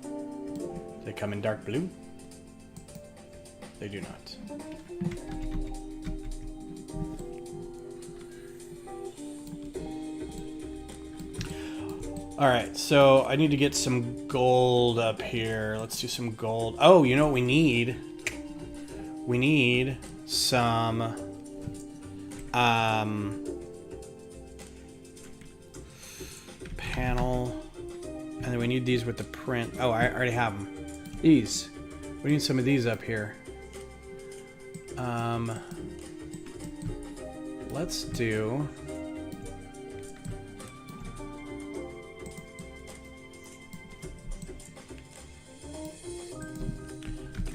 Do they come in dark blue? They do not. All right, so I need to get some gold up here. Let's do some gold. Oh, you know what we need? We need some panel, and then we need these with the print. Oh, I already have them. These. We need some of these up here. Let's do.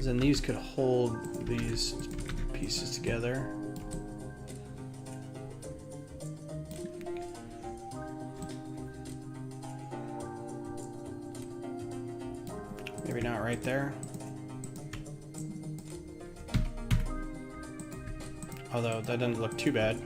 And these could hold these pieces together. Maybe not right there. Although that doesn't look too bad.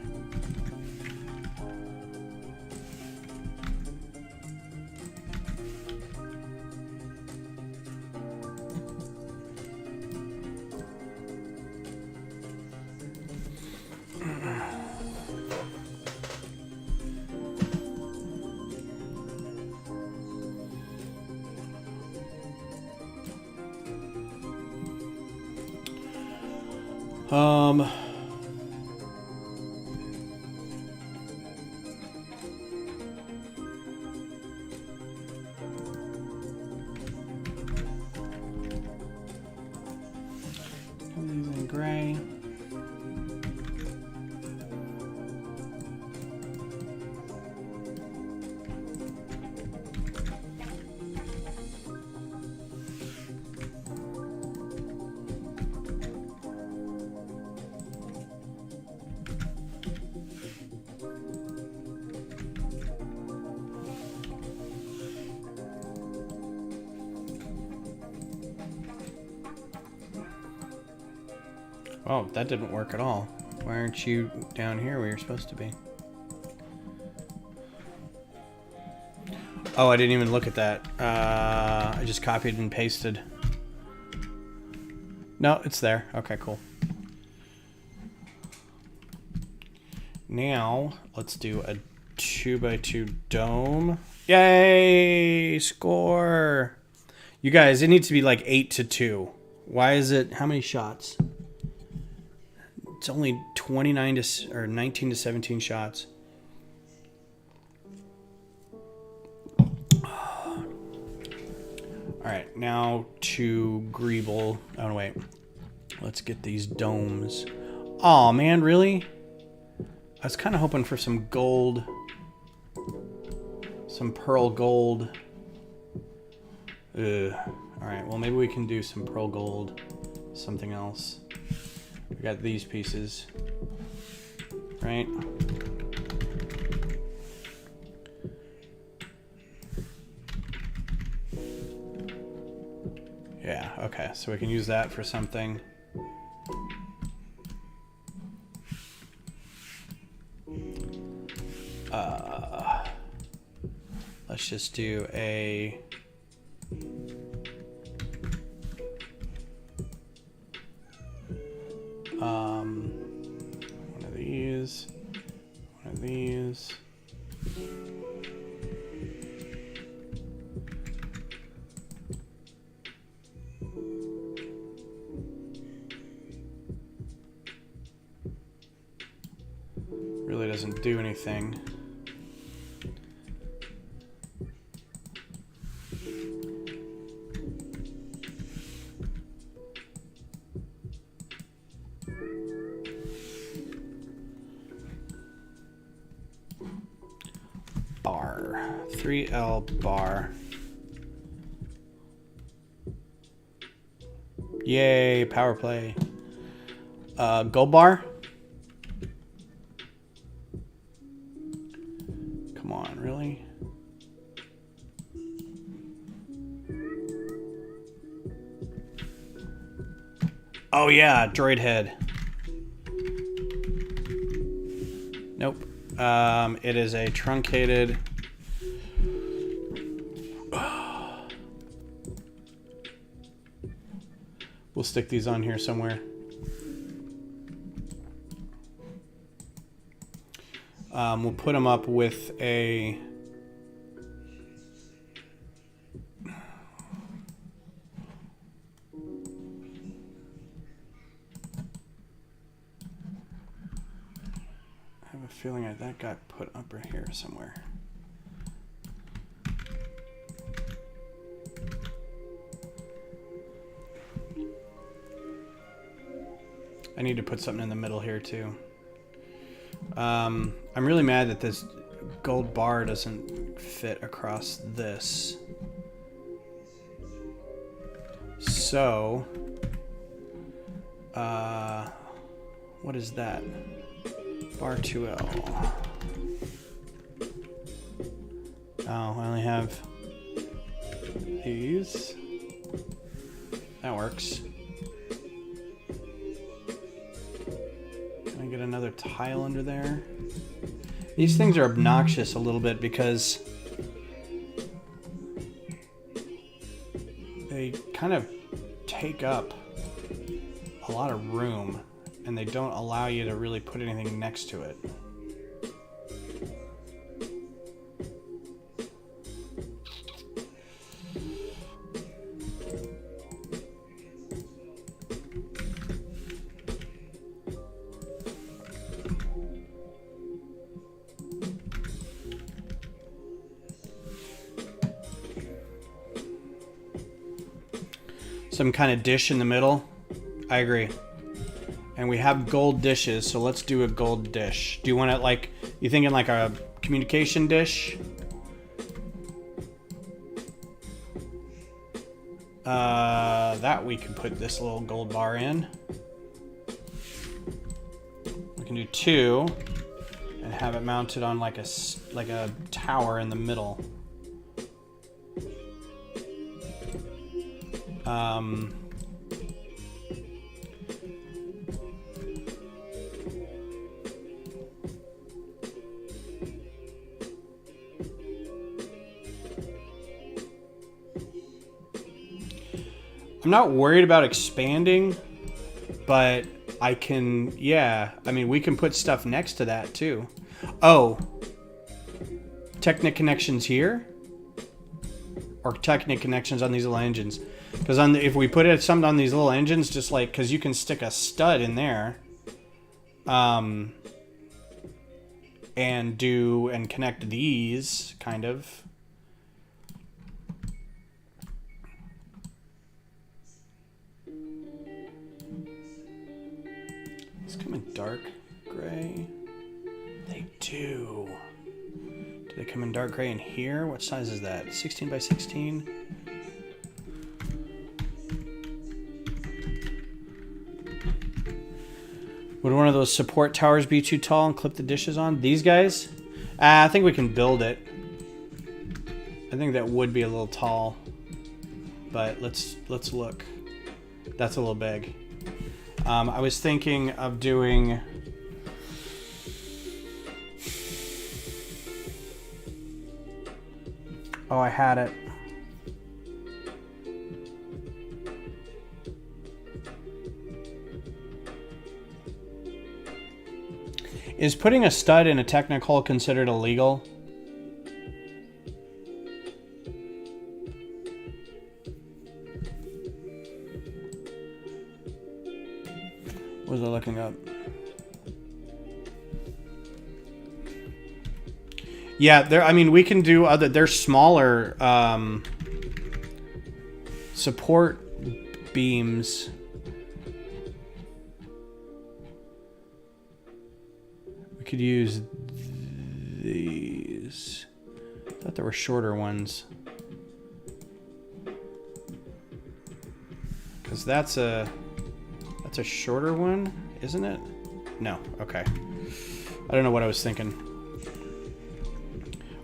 These in gray. Oh, that didn't work at all. Why aren't you down here where you're supposed to be? Oh, I didn't even look at that. I just copied and pasted. No, it's there. Okay, cool. Now, let's do a 2x2 dome. Yay! Score! You guys, it needs to be like 8-2. Why is it... How many shots? It's only 29 to... or 19 to 17 shots. Alright, now to Greeble. Oh, no, wait. Let's get these domes. Aw, man, really? I was kind of hoping for some gold. Some pearl gold. Ugh. Alright, well, maybe we can do some pearl gold. Something else. We got these pieces. Right? Yeah, okay, so we can use that for something. Let's just do a... one of these. One of these. Really doesn't do anything. Bar. 3L bar. Yay, power play. Gold bar. Come on, really? Oh yeah, droid head. Nope. It is a truncated... We'll stick these on here somewhere. We'll put them up with a... I have a feeling that got put up right here somewhere. I need to put something in the middle here too. I'm really mad that this gold bar doesn't fit across this. So, what is that? Bar 2L. Oh, I only have these. That works. Can I get another tile under there? These things are obnoxious a little bit because they kind of take up a lot of room and they don't allow you to really put anything next to it. Some kind of dish in the middle. I agree. And we have gold dishes, so let's do a gold dish. Do you want it like, you thinking like a communication dish? That we can put this little gold bar in. We can do two and have it mounted on like a tower in the middle. I'm not worried about expanding, but I can, yeah. I mean, we can put stuff next to that too. Oh, Technic connections here? Or Technic connections on these little engines? Because if we put something on these little engines, just like, because you can stick a stud in there. And connect these, kind of. These come in dark gray. They do. Do they come in dark gray in here? What size is that? 16 by 16? Would one of those support towers be too tall and clip the dishes on? These guys? I think we can build it. I think that would be a little tall. But let's look. That's a little big. I was thinking of doing... Oh, I had it. Is putting a stud in a technical considered illegal? What was I looking up? Yeah, there. I mean, we can do other. They're smaller support beams. We could use these. I thought there were shorter ones. Because that's a shorter one, isn't it? No. Okay. I don't know what I was thinking.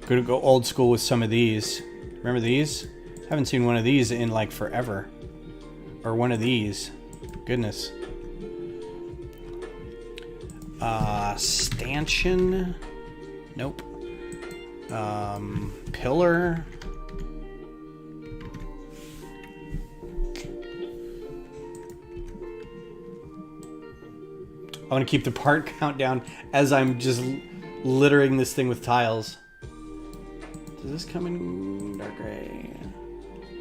Gonna go old school with some of these. Remember these? Haven't seen one of these in like forever. Or one of these. Goodness. Stanchion. Nope. Pillar. I want to keep the part count down as I'm just littering this thing with tiles. Does this come in dark gray?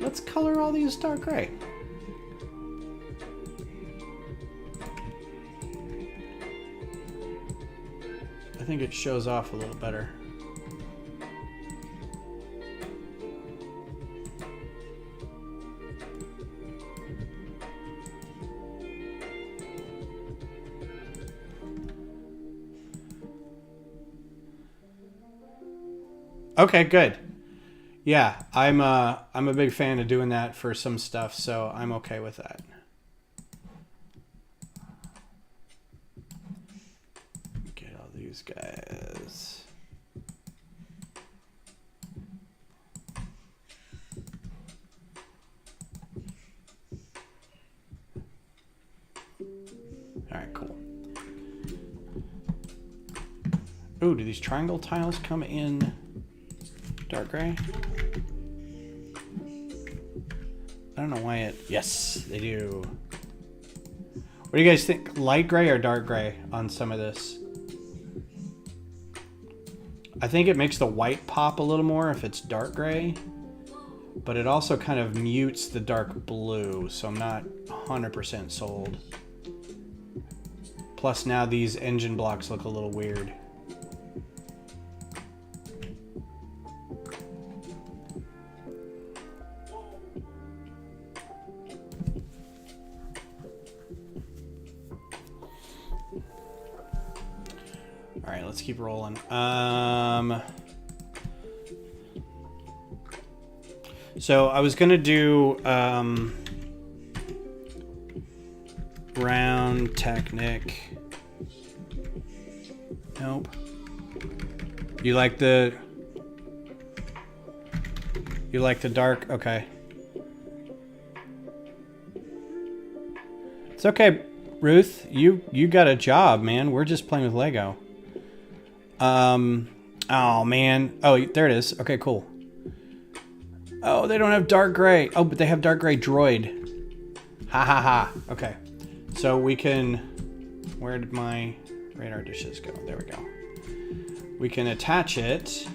Let's color all these dark gray. I think it shows off a little better. Okay, good. Yeah, I'm a big fan of doing that for some stuff, so I'm okay with that. Get all these guys. All right, cool. Ooh, do these triangle tiles come in dark gray? I don't know why it... Yes, they do. What do you guys think? Light gray or dark gray on some of this? I think it makes the white pop a little more if it's dark gray. But it also kind of mutes the dark blue, so I'm not 100% sold. Plus now these engine blocks look a little weird. All right, let's keep rolling. So I was gonna do round Technic. Nope. You like the dark? Okay. It's okay, Ruth. You got a job, man. We're just playing with Lego. Oh man. Oh, there it is. Okay, cool. Oh, they don't have dark gray. Oh, but they have dark gray droid. Ha ha ha. Okay. So we can, where did my radar dishes go? There we go. We can attach it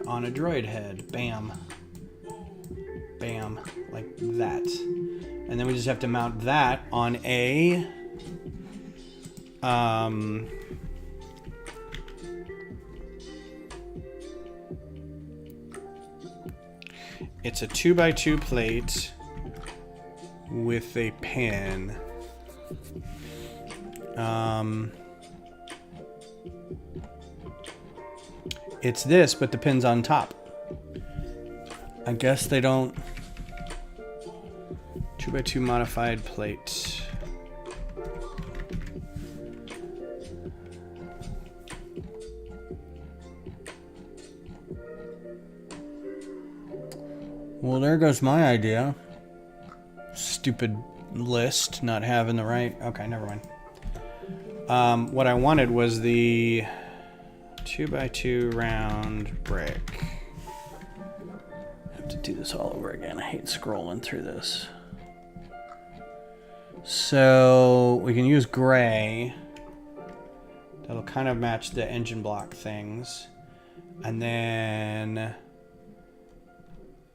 on a droid head. Bam. Bam. Like that. And then we just have to mount that on a it's a 2x2 plate with a pin. It's this, but the pin's on top. I guess they don't. 2x2 modified plate. Well, there goes my idea. Stupid list, not having the right. Okay, never mind. What I wanted was the 2x2 round brick. I have to do this all over again. I hate scrolling through this. So we can use gray. That'll kind of match the engine block things. And then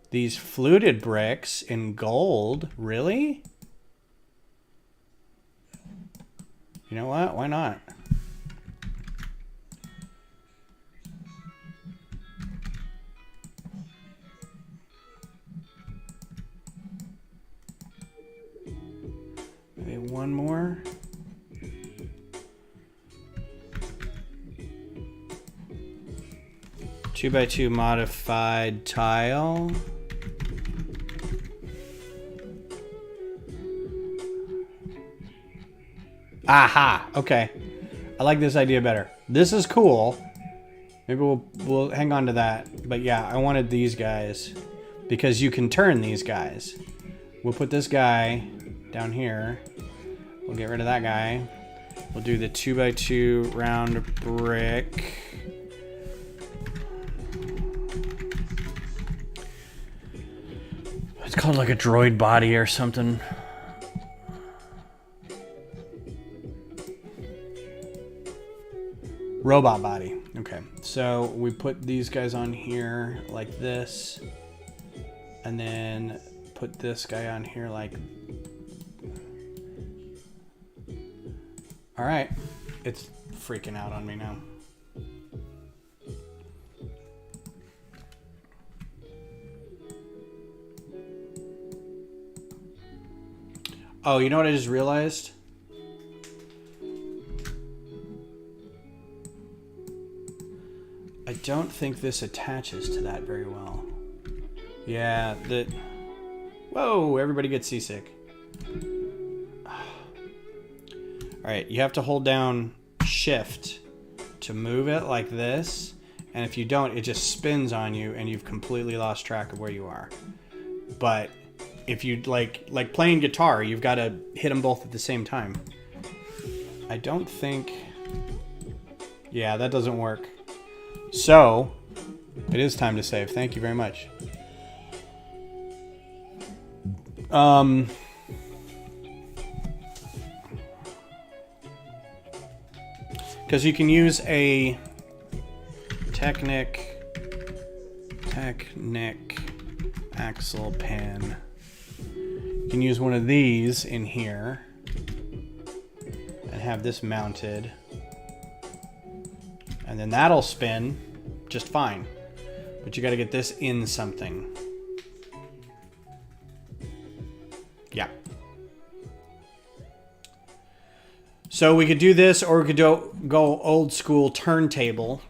these fluted bricks in gold. Really? You know what? Why not? Maybe one more. Two by two modified tile. Aha! Okay. I like this idea better. This is cool. Maybe we'll hang on to that. But yeah, I wanted these guys because you can turn these guys. We'll put this guy down here. We'll get rid of that guy. We'll do the 2x2 round brick. It's called like a droid body or something. Robot body. Okay, so we put these guys on here like this, and then put this guy on here like. All right, it's freaking out on me now. Oh, you know what I just realized? I don't think this attaches to that very well. Yeah, whoa, everybody gets seasick. Alright, you have to hold down shift to move it like this. And if you don't, it just spins on you and you've completely lost track of where you are. But if you like playing guitar, you've got to hit them both at the same time. I don't think... Yeah, that doesn't work. So, it is time to save. Thank you very much. Because you can use a Technic axle pin. You can use one of these in here and have this mounted. And then that'll spin just fine. But you got to get this in something. Yeah. So we could do this, or we could go old school turntable.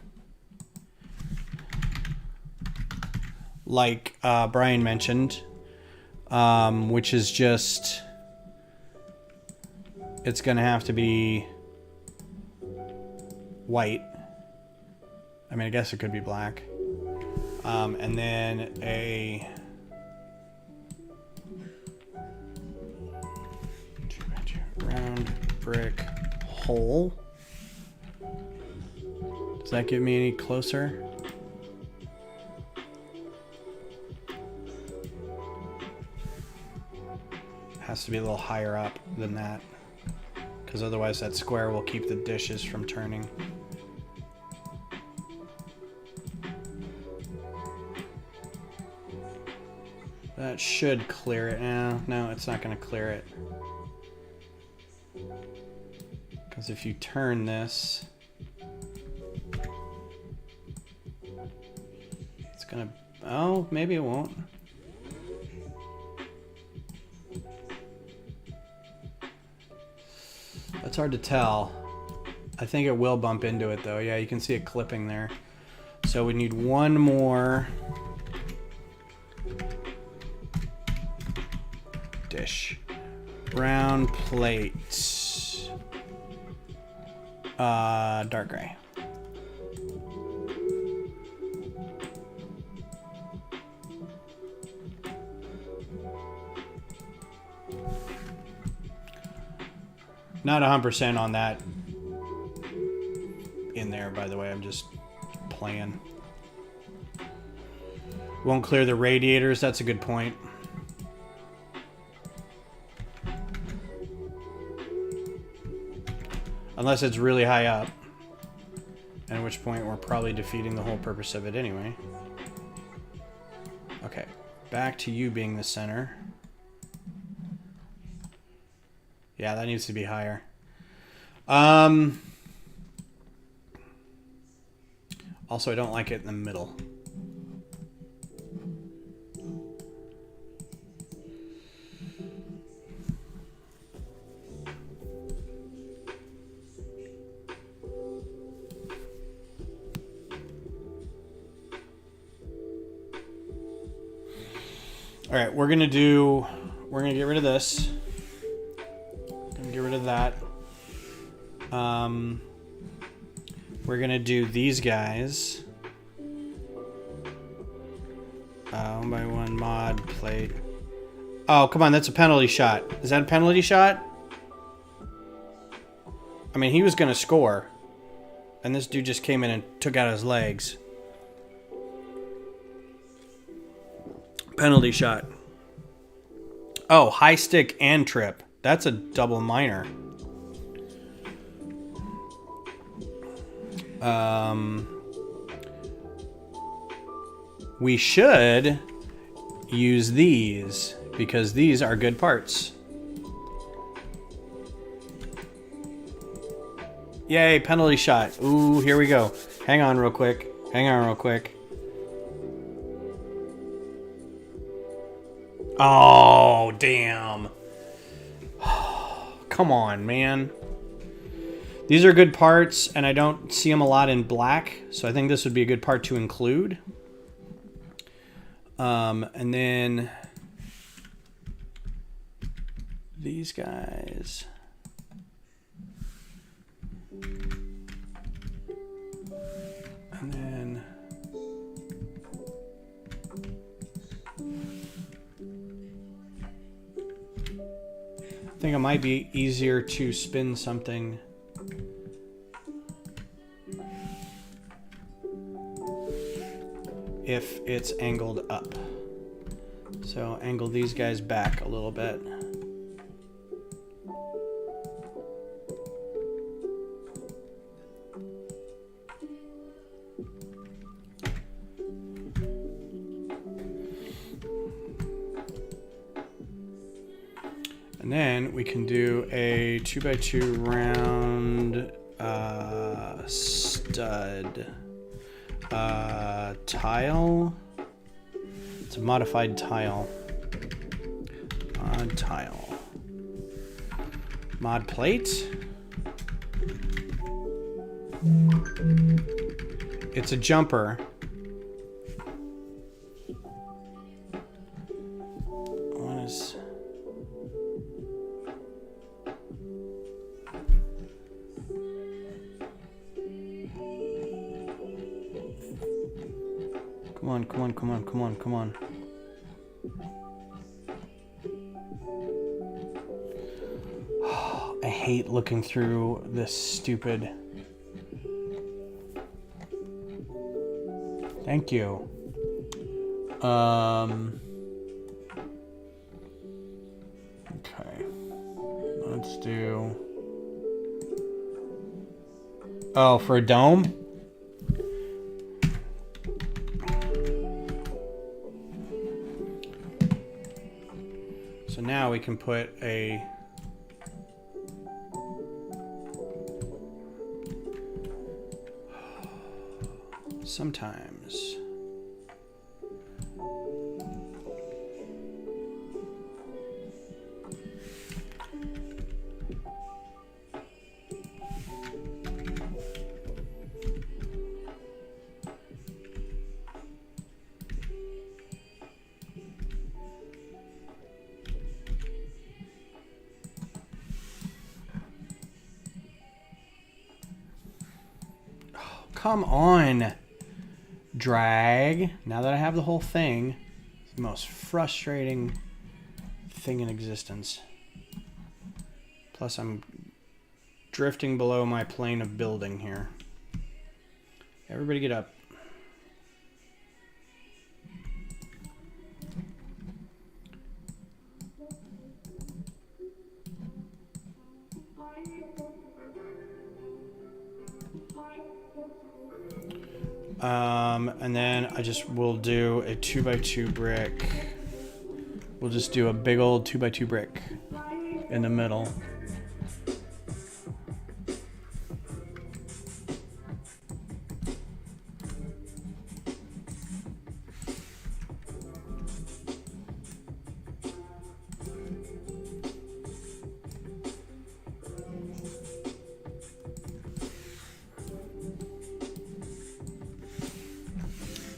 Like Brian mentioned. Which is just... It's going to have to be white. I mean, I guess it could be black. And then a 2x2 round brick hole. Does that get me any closer? has to be a little higher up than that, because otherwise that square will keep the dishes from turning. That should clear it. No, it's not going to clear it. Because if you turn this, it's going to... Oh, maybe it won't. That's hard to tell. I think it will bump into it though. Yeah, you can see it clipping there. So we need one more dish. Round plate. Dark gray. Not 100% on that in there, by the way. I'm just playing. Won't clear the radiators. That's a good point. Unless it's really high up. At which point we're probably defeating the whole purpose of it anyway. Okay. Back to you being the center. Yeah, that needs to be higher. Also, I don't like it in the middle. All right, we're gonna get rid of this. Get rid of that. We're gonna do these guys. 1x1 mod plate. Oh, come on, that's a penalty shot. Is that a penalty shot? I mean, he was gonna score. And this dude just came in and took out his legs. Penalty shot. Oh, high stick and trip. That's a double minor. We should use these because these are good parts. Yay, penalty shot. Ooh, here we go. Hang on real quick. Hang on real quick. Oh, damn. Come on, man. These are good parts, and I don't see them a lot in black, so I think this would be a good part to include. And then these guys. And then I think it might be easier to spin something if it's angled up. So angle these guys back a little bit. And then we can do a 2x2 round stud tile. It's a modified tile. Mod tile. Mod plate. It's a jumper. What is... Come on, come on, come on, come on, come on. I hate looking through this stupid... Thank you. Okay. Let's do... Oh, for a dome? So now we can put a... Sometimes... Come on, drag. Now that I have the whole thing, it's the most frustrating thing in existence. Plus I'm drifting below my plane of building here. Everybody get up. And then I just will do a 2x2 brick. We'll just do a big old 2x2 brick in the middle.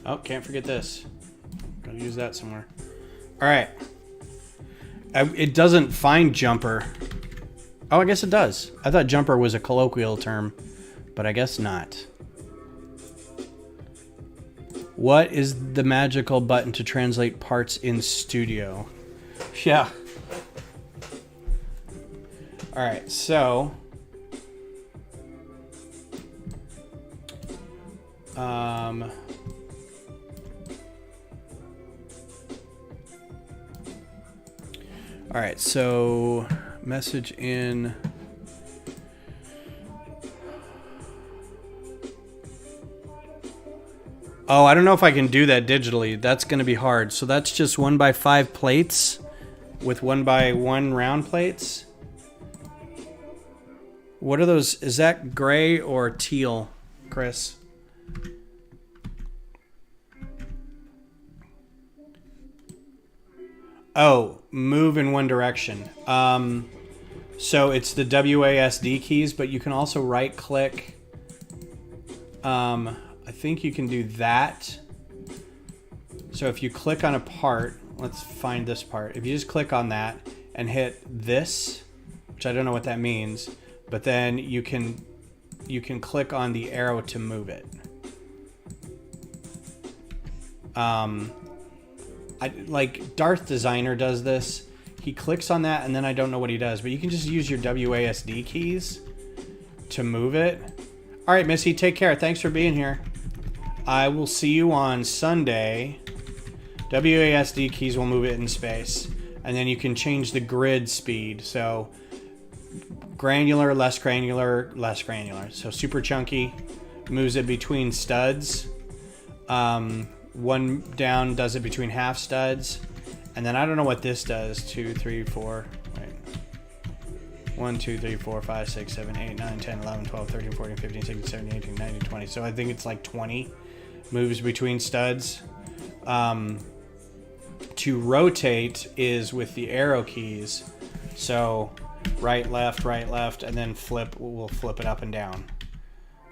Oh, can't forget this. Gotta use that somewhere. All right. It doesn't find jumper. Oh, I guess it does. I thought jumper was a colloquial term, but I guess not. What is the magical button to translate parts in Studio? Yeah. All right, so... all right, so message in. Oh, I don't know if I can do that digitally. That's going to be hard. So that's just 1x5 plates with 1x1 round plates. What are those? Is that gray or teal, Chris? Oh, move in one direction. So it's the WASD keys, but you can also right click. I think you can do that. So if you click on a part, let's find this part. If you just click on that and hit this, which I don't know what that means, but then you can click on the arrow to move it. Like Darth Designer does this. He clicks on that and then I don't know what he does, but you can just use your WASD keys to move it. All right, Missy, take care. Thanks for being here. I will see you on Sunday. WASD keys will move it in space. And then you can change the grid speed. So granular, less granular, less granular. So super chunky moves it between studs. One down does it between half studs. And then I don't know what this does. 2, 3, 4. Wait. 1, 2, 3, 4, 5, 6, 7, 8, 9, 10, 11, 12, 13, 14, 15, 16, 17, 18, 19, 20. So I think it's like 20 moves between studs. To rotate is with the arrow keys. So right, left, and then flip. We'll flip it up and down.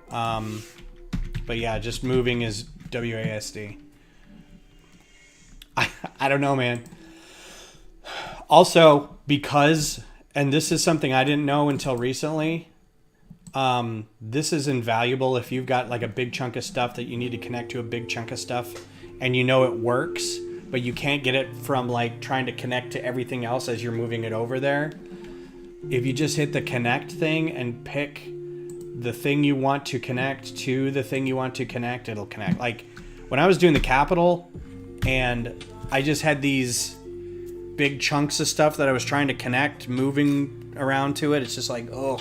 But yeah, just moving is WASD. I don't know, man. Also, because, and this is something I didn't know until recently, this is invaluable if you've got like a big chunk of stuff that you need to connect to a big chunk of stuff and you know it works, but you can't get it from like trying to connect to everything else as you're moving it over there. If you just hit the connect thing and pick the thing you want to connect to the thing you want to connect, it'll connect. Like when I was doing the Capitol and I just had these big chunks of stuff that I was trying to connect, moving around to it. It's just like, oh.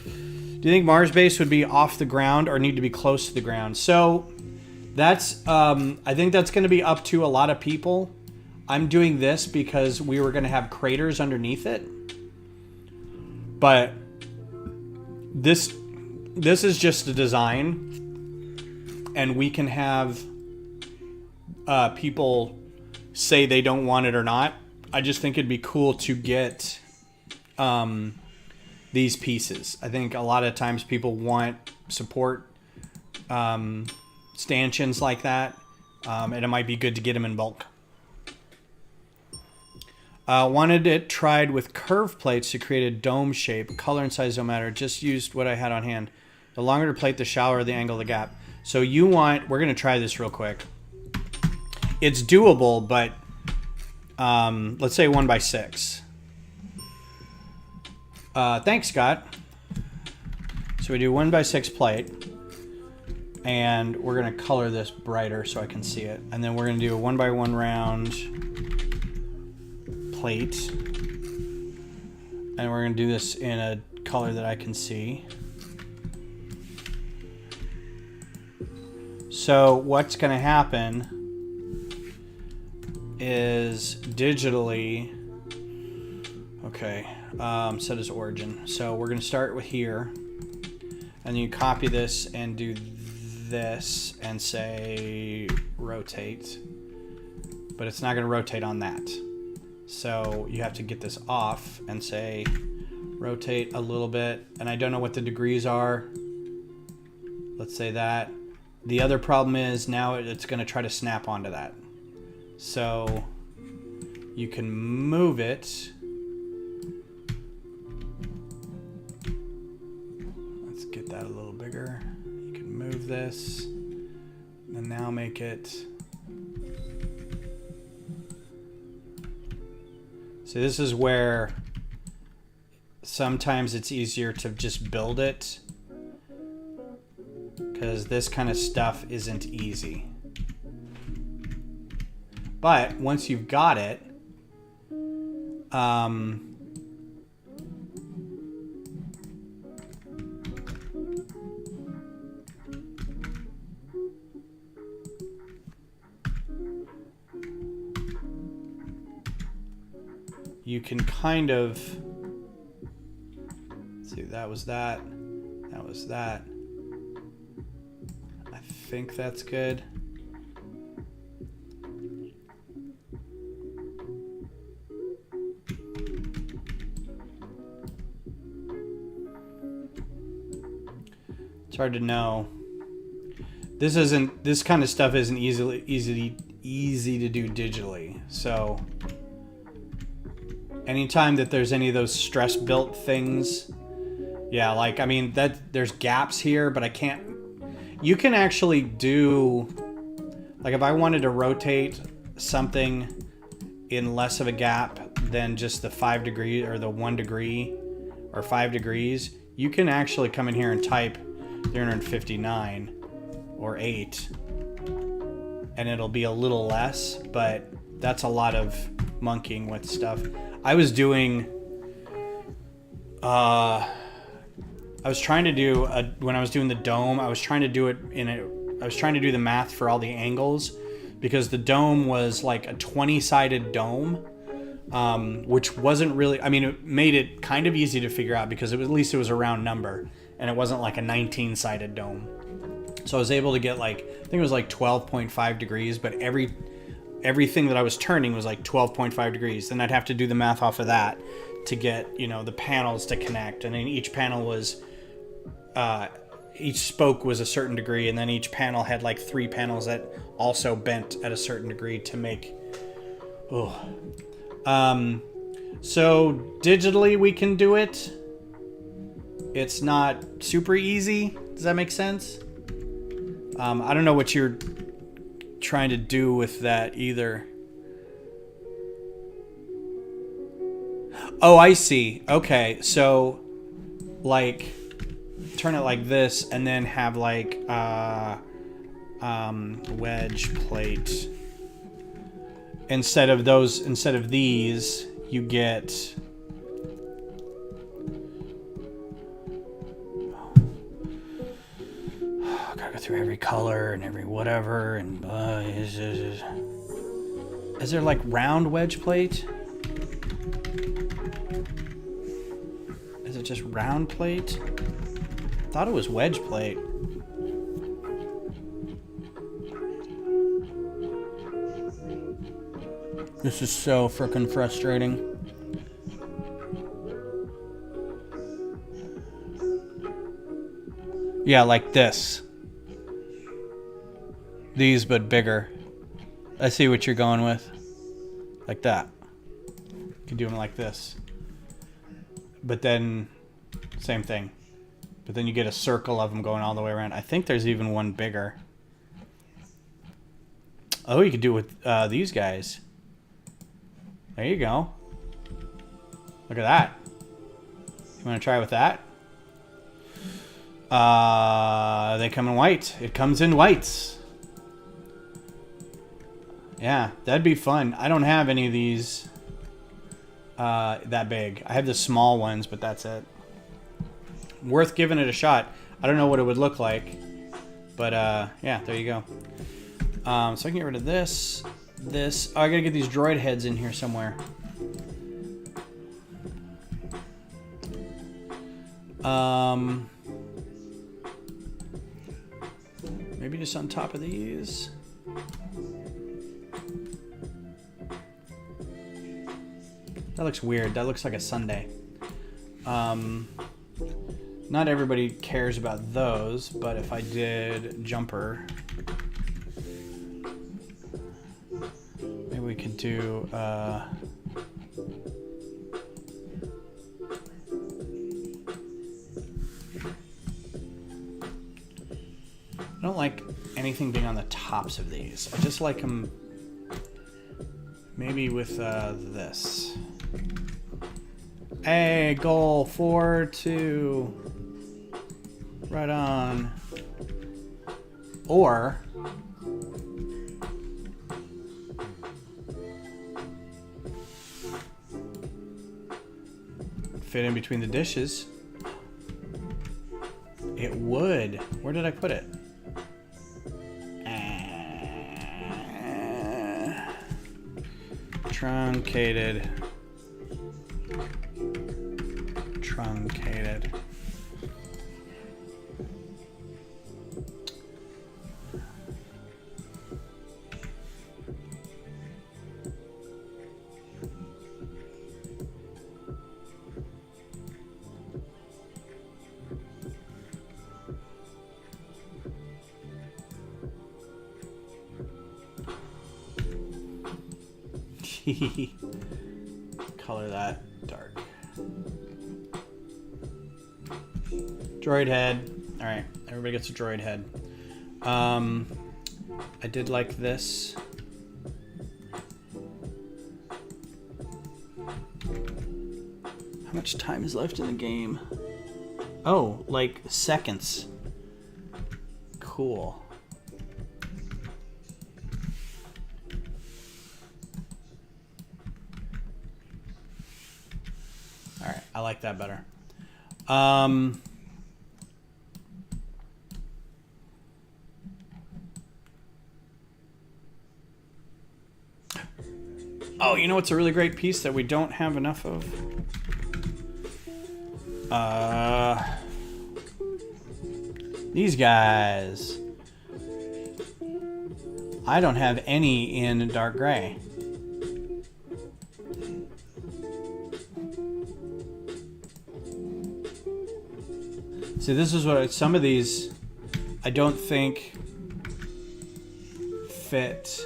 Do you think Mars base would be off the ground or need to be close to the ground? So that's, I think that's going to be up to a lot of people. I'm doing this because we were going to have craters underneath it. But this is just a design, and we can have people say they don't want it or not. I just think it'd be cool to get these pieces. I think a lot of times people want support stanchions like that, and it might be good to get them in bulk. Wanted it tried with curved plates to create a dome shape. Color and size don't matter. Just used what I had on hand. The longer the plate, the shallower the angle of the gap. So you want, we're going to try this real quick. It's doable, but let's say 1x6. Thanks, Scott. So we do 1x6 plate, and we're going to color this brighter so I can see it. And then we're going to do a 1x1 round plate, and we're going to do this in a color that I can see. So what's going to happen is digitally, okay, set as origin. So we're going to start with here, and you copy this and do this and say rotate, but it's not going to rotate on that. So you have to get this off and say rotate a little bit, and I don't know what the degrees are. Let's say that. The other problem is now it's going to try to snap onto that. So you can move it. Let's get that a little bigger. You can move this and now make it. So this is where sometimes it's easier to just build it, because this kind of stuff isn't easy. But once you've got it, you can kind of see, that was that, that was that. I think that's good. It's hard to know. This kind of stuff isn't easy to do digitally. So anytime that there's any of those stress built things, yeah, like, I mean, that there's gaps here, but I can't. You can actually do, like, if I wanted to rotate something in less of a gap than just the 5 degree or the 1 degree or 5 degrees, you can actually come in here and type 359 or 8, and it'll be a little less, but that's a lot of monkeying with stuff. I was doing, I was trying to do, when I was doing the dome, I was trying to do it I was trying to do the math for all the angles, because the dome was like a 20-sided dome, which wasn't really, I mean, it made it kind of easy to figure out because at least it was a round number, and it wasn't like a 19-sided dome. So I was able to get like, I think it was like 12.5 degrees, but everything that I was turning was like 12.5 degrees. Then I'd have to do the math off of that to get, you know, the panels to connect. And then each panel was, each spoke was a certain degree, and then each panel had like 3 panels that also bent at a certain degree to make, so digitally we can do it. It's not super easy. Does that make sense? I don't know what you're trying to do with that either. Oh, I see. Okay, so like turn it like this and then have like wedge plate, instead of these, you get... Gotta go through every color and every whatever, and is there like round wedge plate? Is it just round plate? I thought it was wedge plate. This is so frickin' frustrating. Yeah, like this. These, but bigger. I see what you're going with. Like that. You can do them like this. But then, same thing. But then you get a circle of them going all the way around. I think there's even one bigger. Oh, you could do it with these guys. There you go. Look at that. You want to try with that? They come in white. It comes in whites. Yeah, that'd be fun. I don't have any of these that big. I have the small ones, but that's it. Worth giving it a shot. I don't know what it would look like, but yeah, there you go. So I can get rid of this. This. Oh, I gotta get these droid heads in here somewhere. Maybe just on top of these. That looks weird. That looks like a sundae. Not everybody cares about those, but if I did jumper, maybe we could do I don't like anything being on the tops of these. I just like them maybe with this. Hey, goal 4-2. Right on. Or fit in between the dishes. It would. Where did I put it? Truncated. Truncated. Color that dark. Droid head. All right, everybody gets a droid head. I did like this. How much time is left in the game? Oh, like seconds. Cool. All right, I like that better. Oh, you know what's a really great piece that we don't have enough of? These guys. I don't have any in dark gray. See, this is what some of these I don't think fit.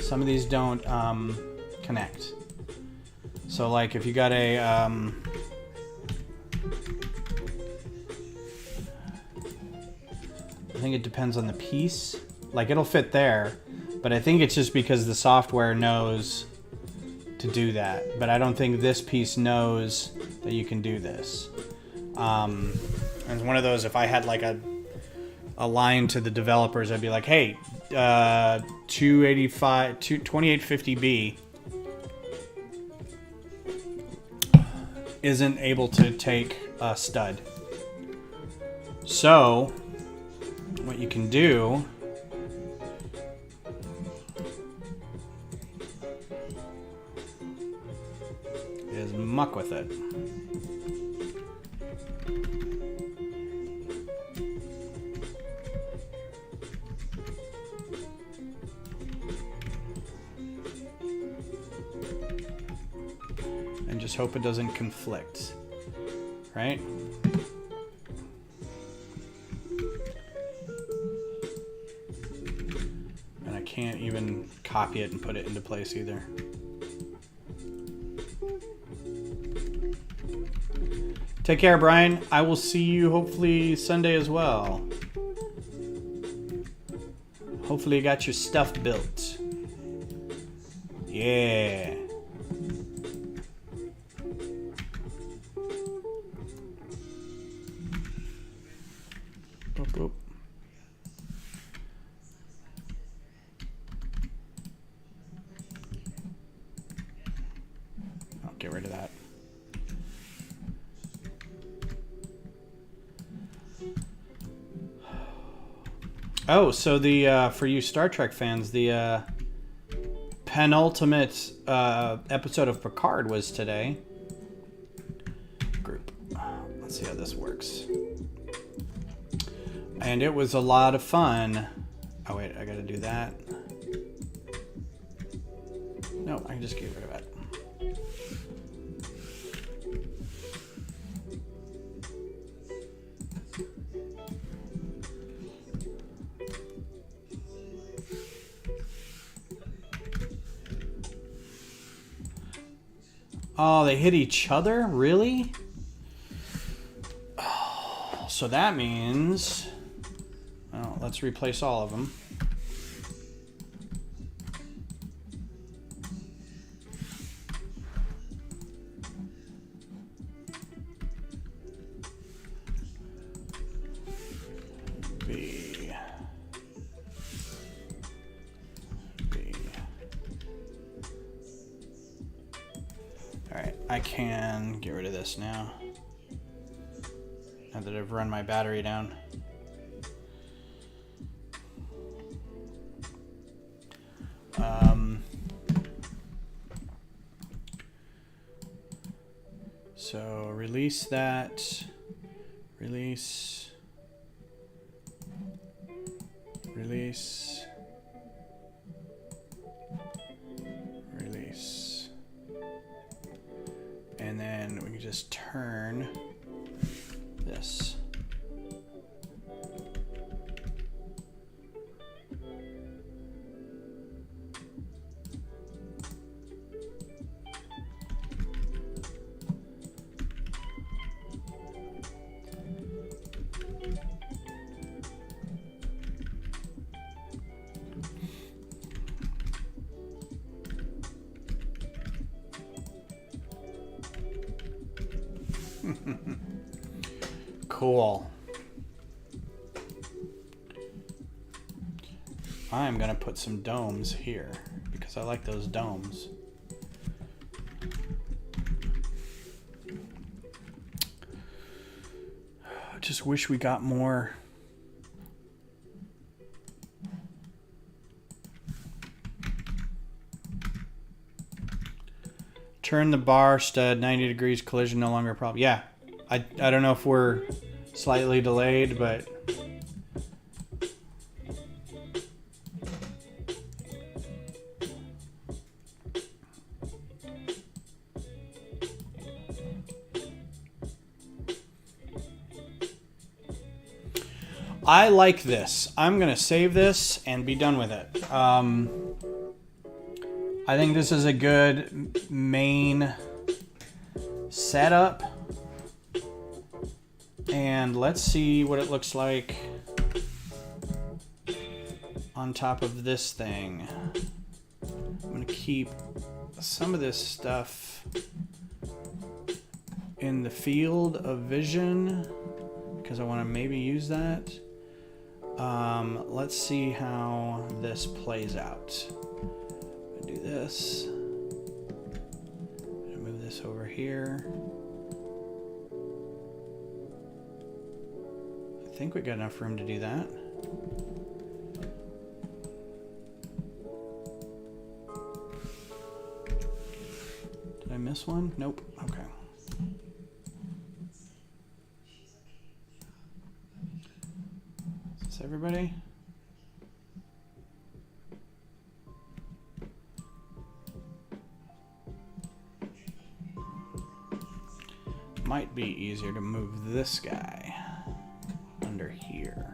Some of these don't connect. So like if you got a I think it depends on the piece. Like it'll fit there, but I think it's just because the software knows to do that. But I don't think this piece knows that you can do this. And it's one of those, if I had like a a line to the developers. I'd be like, hey, 2850B isn't able to take a stud. So what you can do is muck with it. And just hope it doesn't conflict, right? And I can't even copy it and put it into place either. Take care, Brian. I will see you hopefully Sunday as well. Hopefully you got your stuff built. Yeah. Boop, boop. I'll get rid of that. Oh, so the for you Star Trek fans, the penultimate episode of Picard was today. Group. Let's see how this works. And it was a lot of fun. Oh wait, I gotta do that. No, I can just get rid of it. Oh, they hit each other? Really? Oh, so that means... Well, let's replace all of them. I can get rid of this now that I've run my battery down. So release that, release, release, release. And then we can just turn this. Cool. I'm gonna put some domes here because I like those domes. I just wish we got more. Turn the bar stud 90 degrees, collision no longer a problem. Yeah, I don't know if we're slightly delayed, but I like this. I'm gonna save this and be done with it. I think this is a good main setup. And let's see what it looks like on top of this thing. I'm gonna keep some of this stuff in the field of vision because I want to maybe use that. Let's see how this plays out. Do this. Move this over here. I think we got enough room to do that. Did I miss one? Nope. Okay. Is this everybody? Might be easier to move this guy under here.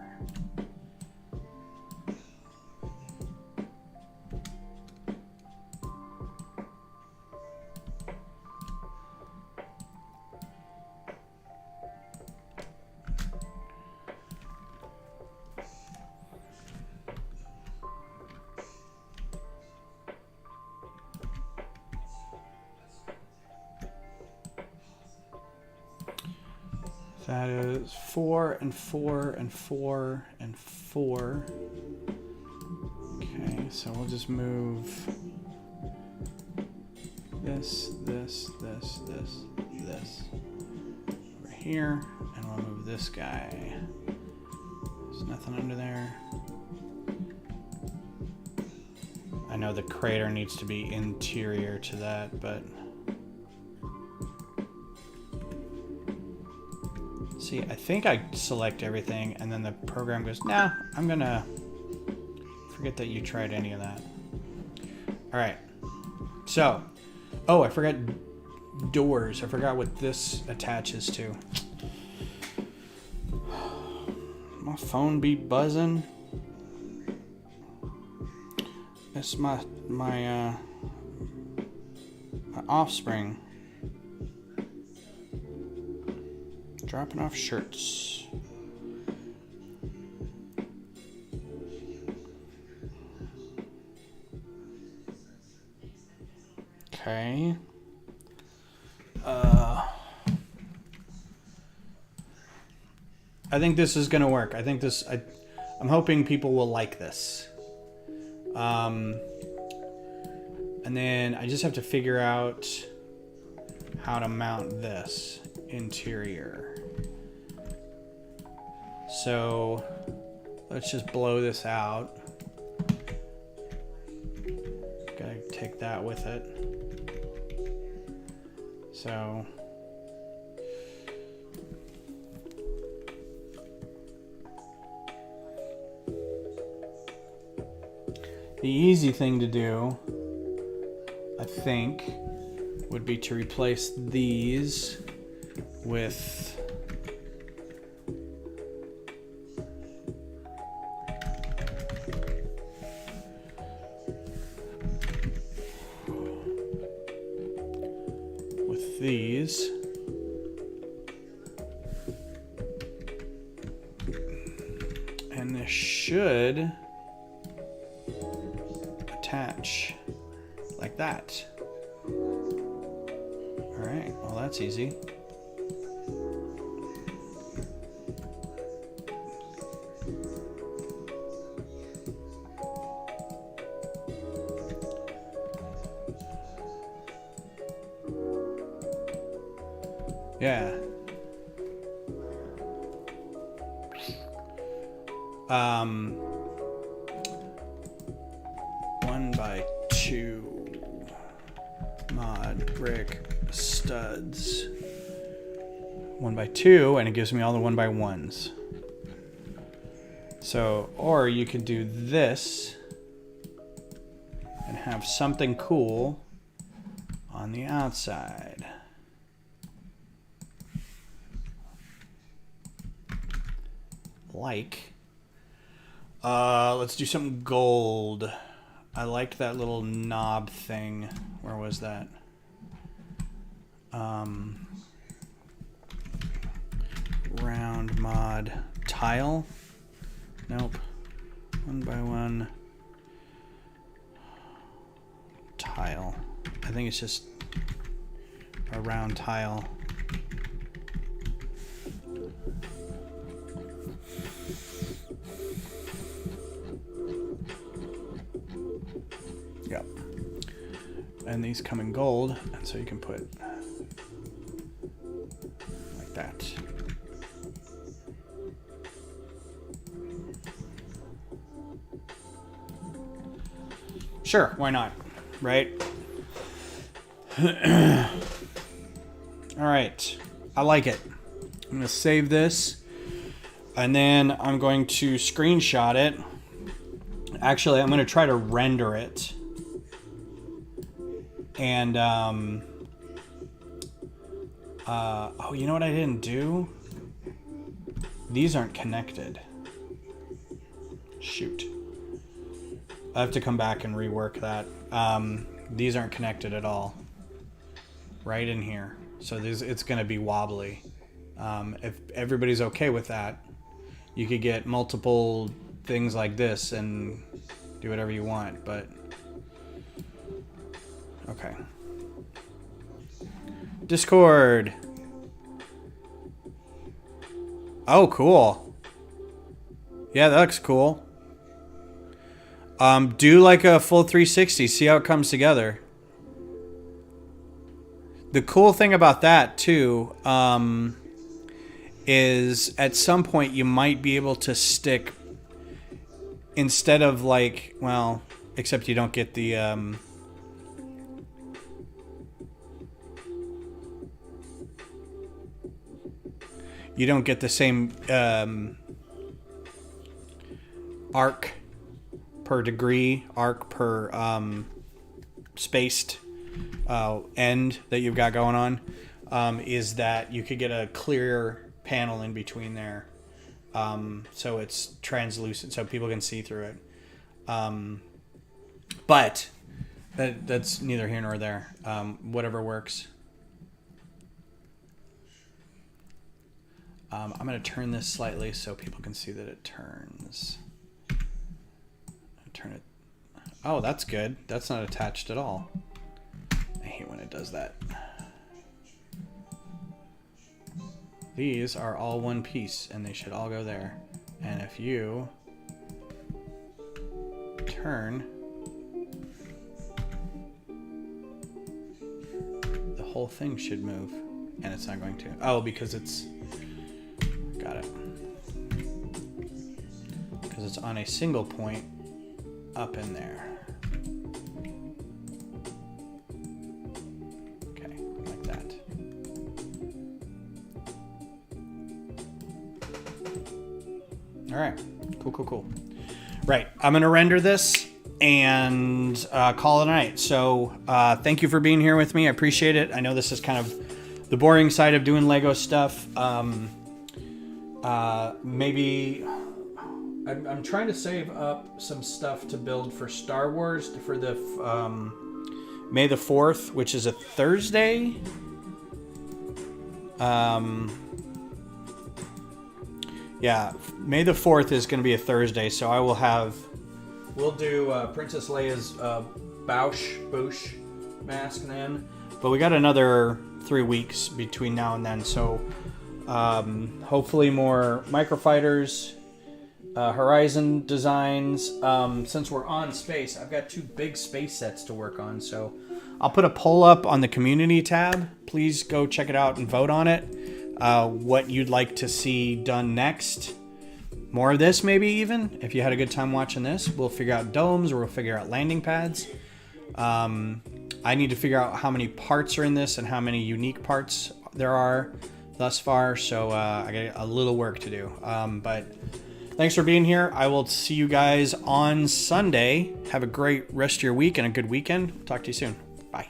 That is 4 and 4 and 4 and 4. Okay, so we'll just move this over here, and we'll move this guy. There's nothing under there. I know the crater needs to be interior to that, but see, I think I select everything and then the program goes, nah, I'm gonna forget that you tried any of that. All right, so, oh, I forgot doors. I forgot what this attaches to. My phone be buzzing. It's my offspring. Dropping off shirts. Okay. I think this is gonna work. I think this. I'm hoping people will like this. And then I just have to figure out how to mount this interior. So let's just blow this out. Gotta take that with it. So the easy thing to do, I think, would be to replace these with these. And this should attach like that. All right, well, that's easy. Yeah. 1x2 mod brick studs. 1x2, and it gives me all the 1x1s. So, or you could do this and have something cool on the outside. Like, let's do something gold. I liked that little knob thing. Where was that? Round mod tile. Nope. 1x1 tile. I think it's just a round tile. and these come in gold, and so you can put like that. Sure, why not, right? All right, I like it. I'm gonna save this, and then I'm going to screenshot it. Actually, I'm gonna try to render it. And, oh, you know what I didn't do? These aren't connected. Shoot. I have to come back and rework that. These aren't connected at all. Right in here. So it's going to be wobbly. If everybody's okay with that, you could get multiple things like this and do whatever you want, but... Okay. Discord. Oh, cool. Yeah, that looks cool. Do like a full 360. See how it comes together. The cool thing about that too, is at some point you might be able to stick, instead of like, well, except you don't get the, you don't get the same arc per degree, arc per spaced end that you've got going on, is that you could get a clear panel in between there, so it's translucent so people can see through it. But that's neither here nor there. Whatever works. I'm going to turn this slightly so people can see that it turns. Turn it. Oh, that's good. That's not attached at all. I hate when it does that. These are all one piece, and they should all go there. And if you turn, the whole thing should move, and it's not going to. Oh, because it's... Got it. Because it's on a single point up in there. Okay, like that. All right, cool. Right, I'm gonna render this and call it a night. So thank you for being here with me. I appreciate it. I know this is kind of the boring side of doing Lego stuff. Maybe I'm trying to save up some stuff to build for Star Wars for the May the 4th, which is a Thursday. Yeah, May the 4th is going to be a Thursday, so we'll do Princess Leia's Bouche mask then. But we got another 3 weeks between now and then, so hopefully more microfighters, Horizon designs. Since we're on space, I've got 2 big space sets to work on, so I'll put a poll up on the community tab. Please go check it out and vote on it. What you'd like to see done next. More of this, maybe even. If you had a good time watching this, we'll figure out domes or we'll figure out landing pads. I need to figure out how many parts are in this and how many unique parts there are thus far, so I got a little work to do. But thanks for being here. I will see you guys on Sunday. Have a great rest of your week and a good weekend. Talk to you soon. Bye.